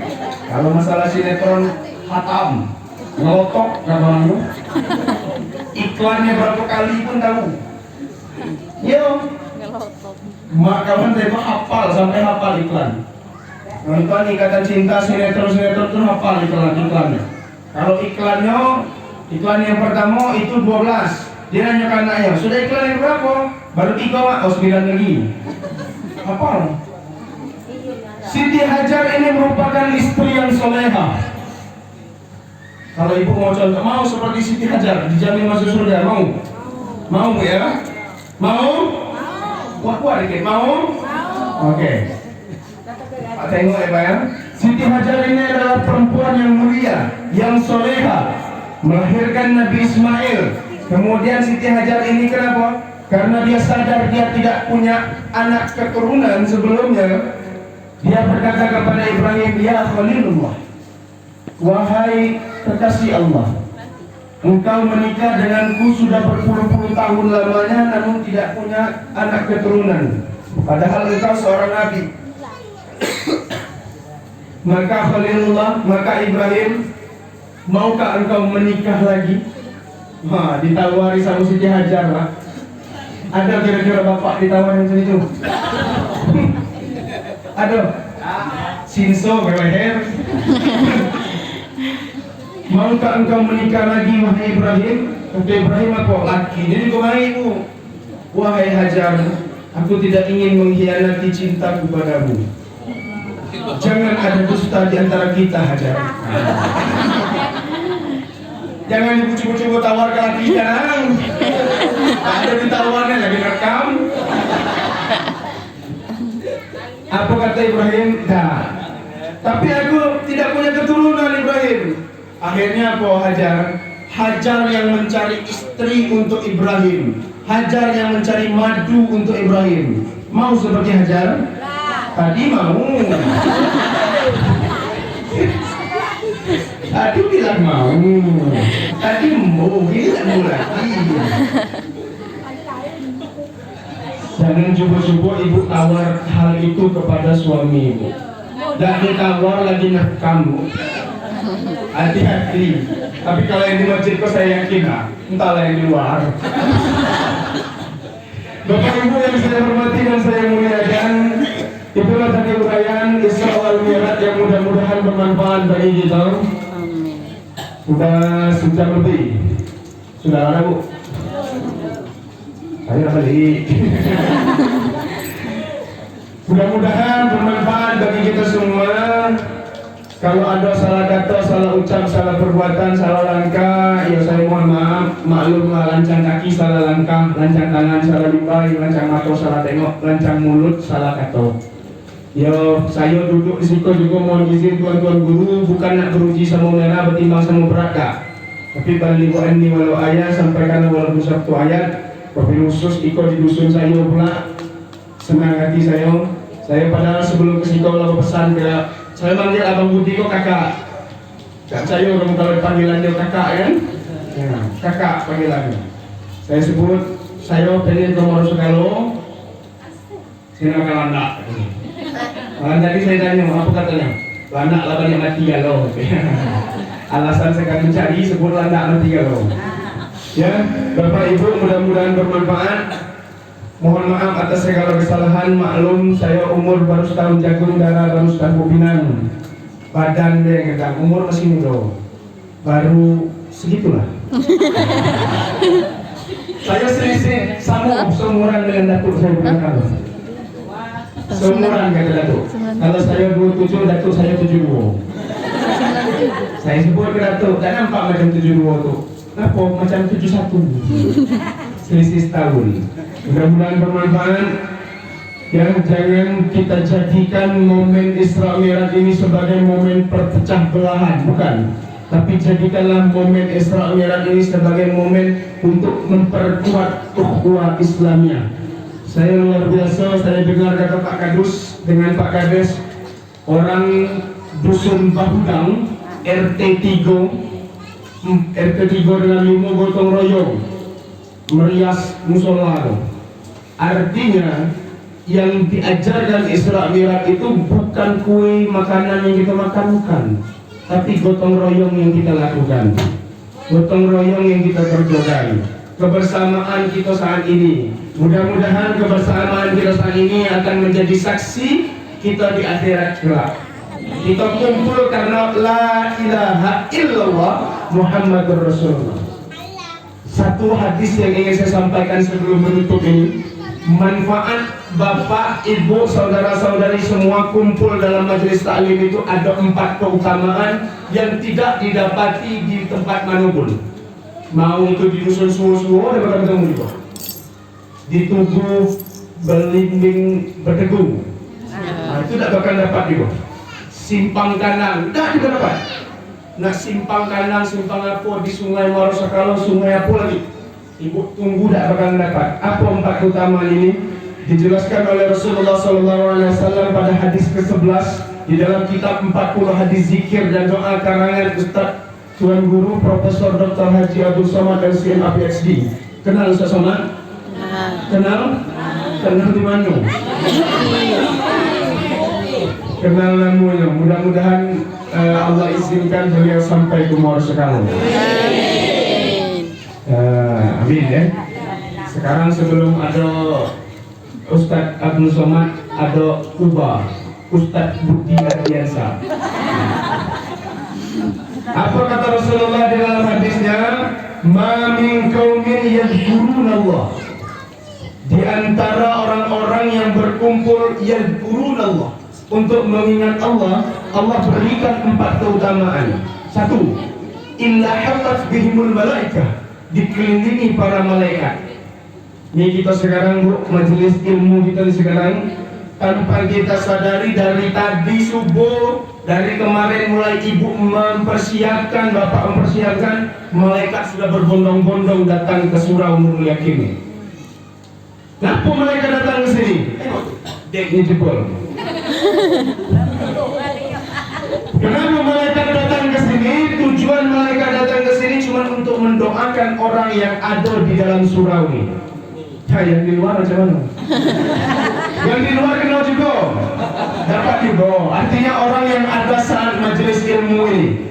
Kalau masalah sinetron hatam, ngelotok kata orang itu. Iklannya berapa kali pun tahu. Yo, mak kawan saya hafal sampai hafal iklan. Nonton Ikatan Cinta sinetron tuh hafal iklannya. Kalau iklan yang pertama itu 12. Dia nanya ke anaknya, sudah iklan yang berapa? Baru 3 mak, 9 lagi. Hafal. Siti Hajar ini merupakan istri yang soleha. Kalau ibu mau contoh, mau seperti Siti Hajar dijamin masuk surga, mau? Mau Bu ya? Mau? Kuat dikit, mau? Oke. Pak tengok ya Pak ya. Siti Hajar ini adalah perempuan yang mulia, yang soleha, melahirkan Nabi Ismail. Kemudian Siti Hajar ini kenapa? Karena dia sadar dia tidak punya anak keturunan sebelumnya. Dia berkata kepada Ibrahim, ya Khalilullah, wahai kekasih Allah, engkau menikah denganku sudah berpuluh-puluh tahun lamanya, namun tidak punya anak keturunan. Padahal engkau seorang nabi. Maka Khalilullah, maka Ibrahim, maukah engkau menikah lagi? Ditawari sama Siti Hajar lah. Ada kira-kira bapak ditawarin segitu? Aduh, sinso berleher. Maukah engkau menikah lagi wahai Ibrahim? Kata Ibrahim, apa? Laki. Jadi kemari ibu. Wahai Hajar, aku tidak ingin mengkhianati cintaku padamu. Jangan ada dusta di antara kita, Hajar. Jangan ibu coba-coba tawar ke laki jangan. Ada ditawarnya lagi rekam. Apa kata Ibrahim? Dah. Tapi aku tidak punya keturunan Ibrahim. Akhirnya apa Hajar? Hajar yang mencari istri untuk Ibrahim. Hajar yang mencari madu untuk Ibrahim. Mau seperti Hajar? Tadi mau. Tadi bilang mau. Tadi mau bilang lagi. Jangan coba-coba ibu tawar hal itu kepada suami ibu. Dan ditawar lagi kamu. Hati-hati. Tapi kalau yang di masjid kok saya yakin entahlah yang di luar. Bapak Ibu yang saya hormati dan saya muliakan, itulah tadi uraian Isra wal Mi'raj yang mudah-mudahan bermanfaat bagi kita. Sudah sejam lebih. Sudah ada Bu? Saya balik. Mudah-mudahan bermanfaat bagi kita semua. Kalau ada salah kata, salah ucap, salah perbuatan, salah langkah, ya saya mohon maaf. Maklumlah, lancang kaki salah langkah, lancang tangan salah limbai, lancang mata salah tengok, lancang mulut salah kata. Ya saya duduk di situ juga mohon izin tuan-tuan guru, bukan nak beruji sama merah bertimbang sama berat tak. Tapi balik wa'anni walau ayat, sampaikan walaupun satu ayat. Wabil khusus ikut di dusun saya pula, senang hati saya. Saya padahal sebelum ke situ lalu pesan ke saya manggil Abang Budi kok kakak. Kak saya orang kalau panggilan dia kakak kan? Ya, kakak panggilannya. Saya sebut saya pengen ke Moro Sekalo. Saya nak Landa. Tadi saya tanya apa katanya? Landa lah banyak mati galau. Alasan saya akan mencari sebut Landa mati galau. Ya, Bapak Ibu mudah-mudahan bermanfaat. Mohon maaf atas segala kesalahan. Maklum saya umur baru setahun jagung darah, baru setahun pinang. Badan dia gedang, umur masih muda. Baru segitulah. Saya selisih sama seumuran dengan Datuk saya benar. Seumuran kata Datuk. Kalau saya 27, Datuk saya 72. Saya sebut ke Datuk, tak nampak macam 72 tu. Apa macam 71. Selisih setahun. Mudah-mudahan bermanfaat. Ya, jangan kita jadikan momen Isra Mi'raj ini sebagai momen perpecah belahan, bukan. Tapi jadikanlah momen Isra Mi'raj ini sebagai momen untuk memperkuat ukhuwah Islamiyah. Saya luar biasa, saya dengar kata Pak Kadus dengan Pak Kades, orang dusun Bahudang RT3 dengan 5 gotong royong merias musola. Artinya yang diajarkan Isra Mi'raj itu bukan kue makanan yang kita makan, bukan, tapi gotong royong yang kita lakukan, gotong royong yang kita kerjakan, kebersamaan kita saat ini. Mudah-mudahan kebersamaan kita saat ini akan menjadi saksi kita di akhirat kelak. Kita kumpul karena la ilaha illallah Muhammadur Rasulullah. Satu hadis yang ingin saya sampaikan sebelum menutup ini, manfaat bapak, ibu, saudara-saudari semua kumpul dalam majelis taklim itu ada 4 keutamaan yang tidak didapati di tempat manapun. Mau itu di dusun suwo-suwo ada ketemu juga, di tubuh belimbing berdegung, nah, itu tidak bakal dapat juga. Simpang kanan tidak juga dapat. Nah, simpang kanan, simpang apa di Sungai Morosakalo, sungai apa lagi, ibu tunggu tidak bakal dapat. Apa 4 keutamaan ini? Dijelaskan oleh Rasulullah SAW pada hadis ke-11 di dalam kitab 40 hadis zikir dan doa karangan Ustaz Tuan Guru Profesor Dr. Haji Abdul Somad dan CMA PhD. Kenal Ustaz Somad? Kenal? Kenal di mana? Kenal namanya. Mudah-mudahan Allah izinkan beliau sampai ke Morosakalo. Amin ya. Sekarang sebelum ada Ustadz Abdul Somad, ada Kuba Ustadz Budi Ardiansa. Apa kata Rasulullah di dalam hadisnya? Ma min qaumin yadhkurunallah. Di antara orang-orang yang berkumpul yadhkurunallah, untuk mengingat Allah, Allah berikan 4 keutamaan. 1. Illa haffat bihimul malaikah, dikelilingi para malaikat. Ini kita sekarang Bu, majelis ilmu kita sekarang, tanpa kita sadari dari tadi subuh, dari kemarin mulai ibu mempersiapkan, bapak mempersiapkan, malaikat sudah berbondong-bondong datang ke surau Nurul Yakin. Kenapa malaikat datang ke sini? Deknya jebol. Kenapa malaikat datang ke sini? Tujuan malaikat datang ke sini cuma untuk mendoakan orang yang ada di dalam surau ini. Yang di luar macam mana? Yang di luar kenal juga, dapat juga. Artinya orang yang ada saat majelis ilmu ini,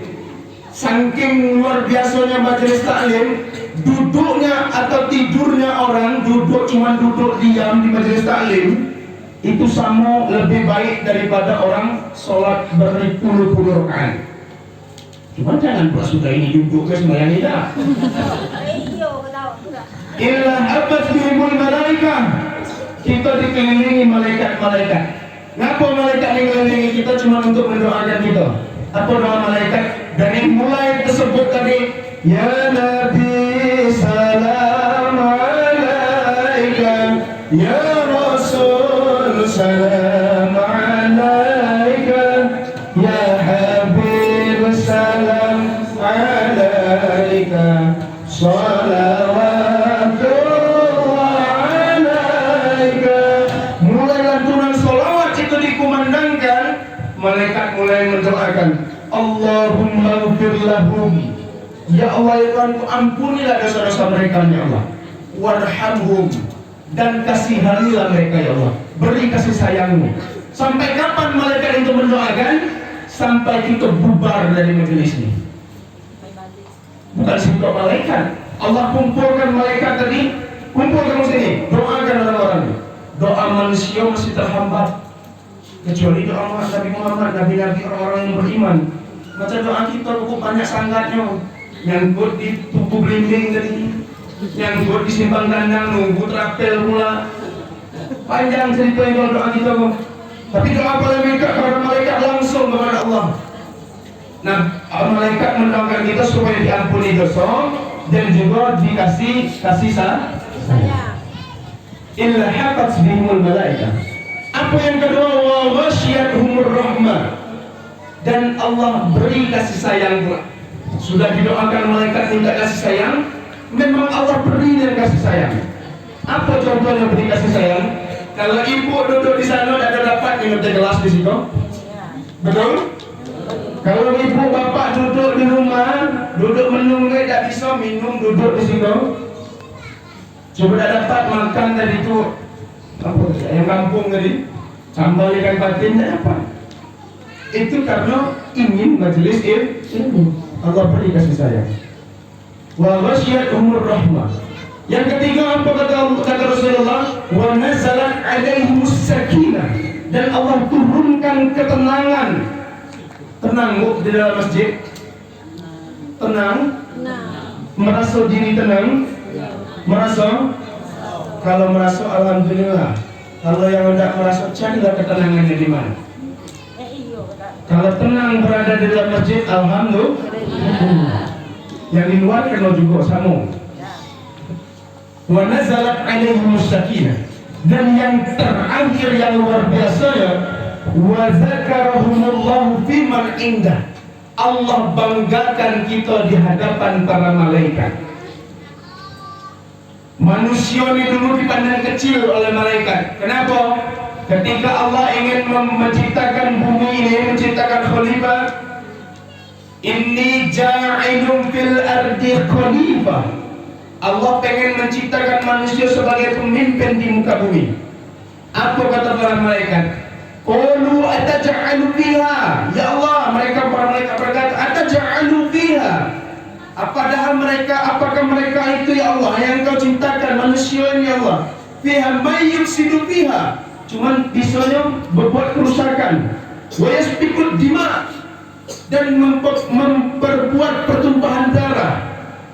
saking luar biasanya majelis taklim, duduknya atau tidurnya orang cuma duduk diam di majelis taklim itu sama lebih baik daripada orang sholat berpuluh-puluh rakaat. Cuma jangan buat sudah ini duduk ke sembahyang tidak. Illa habat bihimul malaikah, kita dikelilingi malaikat-malaikat. Ngapa malaikat dikelilingi kita? Cuma untuk mendoakan kita. Apa doa malaikat? Dari mulai tersebut tadi, ya Nabi salam alaika, ya Rasul salam alaika, ya Habib salam alaika, salawat. Malaikat mulai mendoakan, Allahumma ghfir lahum, ya Allah ya Tuhan, ampunilah dosa-dosa mereka ya Allah, warhamhum, dan kasihanilah mereka ya Allah, beri kasih sayangmu. Sampai kapan malaikat itu mendoakan? Sampai kita bubar dari majelis ini. Bukan simpel malaikat, Allah kumpulkan malaikat tadi, kumpulkan sini, doakan orang-orang. Doa manusia masih terhambat, kecuali doa Nabi Muhammad, nabi-nabi, orang-orang yang beriman. Macam doa kita cukup banyak sangatnya, nyangkut di tubuh belimbing tadi, nyangkut di simpang kandang, nunggu trapel pula. Panjang cerita yang doa kita. Tapi doa para malaikat langsung kepada Allah. Nah, malaikat mendoakan kita supaya diampuni dosa dan juga dikasih kasih sayang. Illa haqqat bihimul malaikah. Apa yang kedua? Wa ghasyiyatuhumur rahmah, dan Allah beri kasih sayang pula. Sudah didoakan malaikat minta kasih sayang, memang Allah beri dan kasih sayang. Apa contohnya beri kasih sayang? Kalau ibu duduk di sana ada dapat minum teh gelas di situ, betul? Kalau ibu bapak duduk di rumah, duduk menunggu tidak bisa minum, duduk di situ. Coba tidak dapat makan tadi itu apa? Ayam kampung tadi, sambal ikan patin tidak dapat. Itu karena ingin majelis ilmu. Allah beri kasih sayang. Wa ghasyiyat umur rahmah. Yang ketiga apa kata Rasulullah? Wa nazalat alaihimus sakinah. Dan Allah turunkan ketenangan. Tenang bu di dalam masjid. Tenang. Merasa diri tenang. Merasa. Kalau merasa alhamdulillah. Kalau yang tidak merasa carilah ketenangannya di mana. Kalau tenang berada di dalam masjid, alhamdulillah. Yang di luar kena juga sama. Wa nazalat alaihimus sakinah. Dan yang terakhir yang luar biasa ya, wa zakarahumullahu fi man indah. Allah banggakan kita di hadapan para malaikat. Manusia ini dulu dipandang kecil oleh malaikat. Kenapa? Ketika Allah ingin menciptakan bumi ini, menciptakan khalifah, inni ja'ilun fil ardi khalifah. Allah pengen menciptakan manusia sebagai pemimpin di muka bumi. Apa kata para malaikat? Qalu ataj'alu fiha. Ya Allah, para malaikat berkata, ataj'alu fiha. Apakah mereka itu ya Allah yang kau ciptakan manusia ini ya Allah? Fiha may yufsidu fiha. Cuman bisanya berbuat kerusakan. Wa yasfiku dima. Dan memperbuat pertumpahan darah.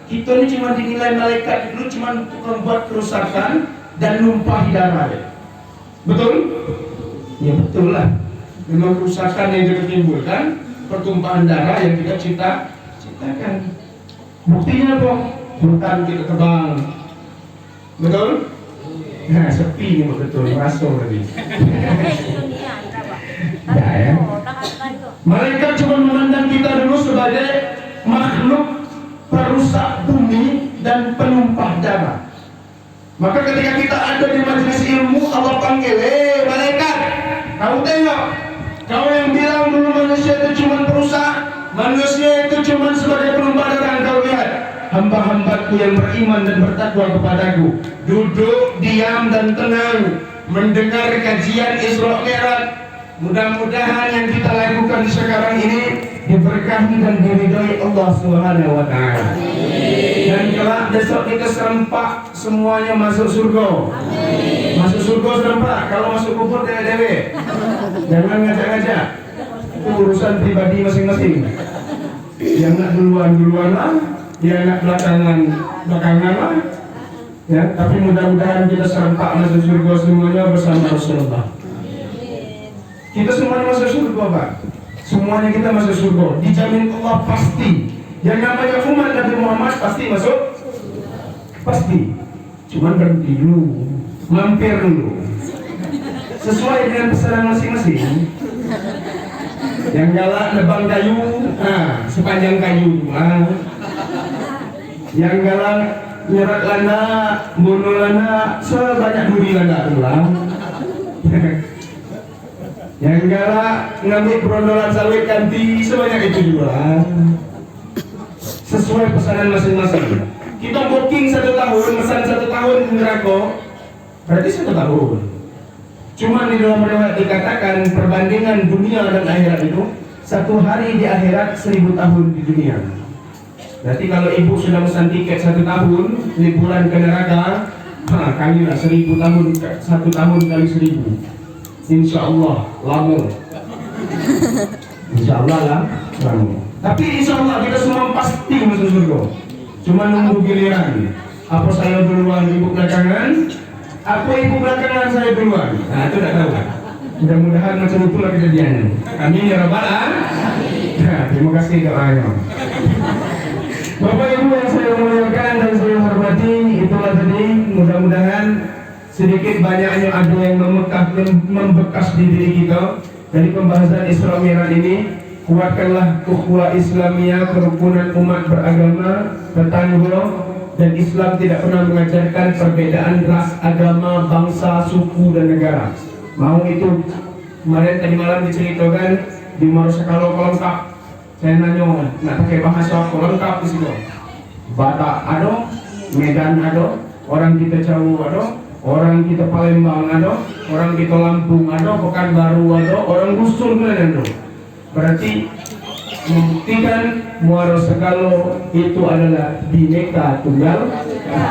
Kita ini cuma dinilai malaikat dulu cuma membuat kerusakan dan numpahi darah. Betul? Ya betul lah. Memang kerusakan yang ditimbulkan, pertumpahan darah yang kita ciptakan. Buktinya apa? Hutan kita tebang. Betul? Nah, sepi nih betul, merasa tadi. Ya. Malaikat cuma memandang kita dulu sebagai makhluk perusak bumi dan penumpah darah. Maka ketika kita ada di majelis ilmu, Allah panggil, malaikat, kamu tengok, kau yang bilang dulu manusia itu cuma perusak, manusia itu cuma sebagai penumpah darah. Kau lihat, hamba-hambaku yang beriman dan bertakwa kepadaku, duduk diam dan tenang mendengar kajian Isra Mi'raj. Mudah-mudahan yang kita lakukan sekarang ini diberkahi dan diridhai Allah Subhanahu wa taala. Dan kelak besok kita serempak semuanya masuk surga. Masuk surga serempak, kalau masuk kubur dewe-dewe. Jangan ngajak-ngajak. Itu urusan pribadi masing-masing. Yang nak duluan lah, yang nak belakangan lah. Ya, tapi mudah-mudahan kita serempak masuk surga semuanya bersama Rasulullah. Kita semuanya masuk surga, Pak. Semuanya kita masuk surga. Dijamin Allah pasti. Yang namanya umat Nabi Muhammad pasti masuk. Pasti. Cuman berhenti dulu, mampir dulu. Sesuai dengan pesanan masing-masing. Yang galak nebang kayu, sepanjang kayu. Yang galak nyerat lana, bunuh lana, sebanyak duri lana ulang. Yang galak ngambil berondolan sawit ganti sebanyak itu juga. Sesuai pesanan masing-masing. Kita booking 1 tahun, pesan 1 tahun di neraka, berarti 1 tahun. Cuma di dalam riwayat dikatakan perbandingan dunia dan akhirat itu 1 hari di akhirat 1000 tahun di dunia. Berarti kalau ibu sudah pesan tiket 1 tahun liburan ke neraka, kalilah 1000 tahun, 1 tahun kali 1000. Insya Allah lama. Insya Allah lah lama. Tapi insya Allah kita semua pasti masuk surga. Cuma nunggu giliran. Apa saya duluan, ibu belakangan? Apa ibu belakangan, saya duluan? Nah itu tidak tahu. Mudah-mudahan macam itulah kejadiannya. Amin ya rabbal alamin. Nah, terima kasih doanya. Bapak Ibu yang saya muliakan dan saya hormati, itulah tadi mudah-mudahan sedikit banyaknya ada yang membekas di diri kita dari pembahasan Isra Mi'raj ini. Kuatkanlah ukhuwah Islamiyah, kerukunan umat beragama, tetangga, dan Islam tidak pernah mengajarkan perbedaan ras, agama, bangsa, suku, dan negara. Mau itu kemarin tadi malam diceritakan di Marosakalo Kolongkap Saya nanya, nak pakai bahasa aku lengkap di situ. Batak ada, Medan ada, orang kita jauh ada, orang kita Palembang ada, orang kita Lampung ada, Pekanbaru ada, orang Dusun ada. Berarti membuktikan Muaro Segalo itu adalah Bhinneka Tunggal Ika.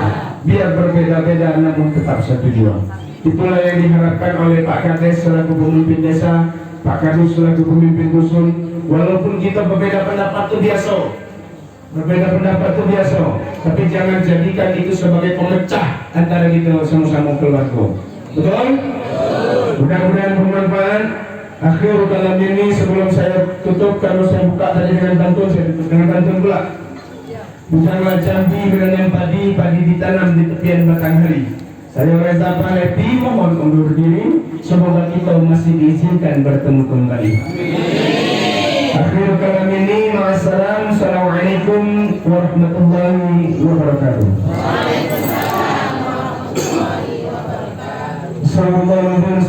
Biar berbeda-beda namun tetap satu jua. Itulah yang diharapkan oleh Pak Kades selaku pemimpin desa, Pak Kadus selaku pemimpin dusun. Walaupun kita berbeda pendapat itu biasa, tapi jangan jadikan itu sebagai pemecah antara kita sama-sama keluarga. Betul? Mudah-mudahan bermanfaat. Akhir kalam ini sebelum saya tutup, kalau saya buka tadi dengan pantun, saya tutup dengan pantun pula. Bukanlah jambi menanam padi ditanam di tepian batang hari. Saya Reza Palepi mohon undur diri. Semoga kita masih diizinkan bertemu kembali. Akhir kalam ini, ma'assalam, assalamualaikum warahmatullahi wabarakatuh. Waalaikumsalam warahmatullahi wabarakatuh.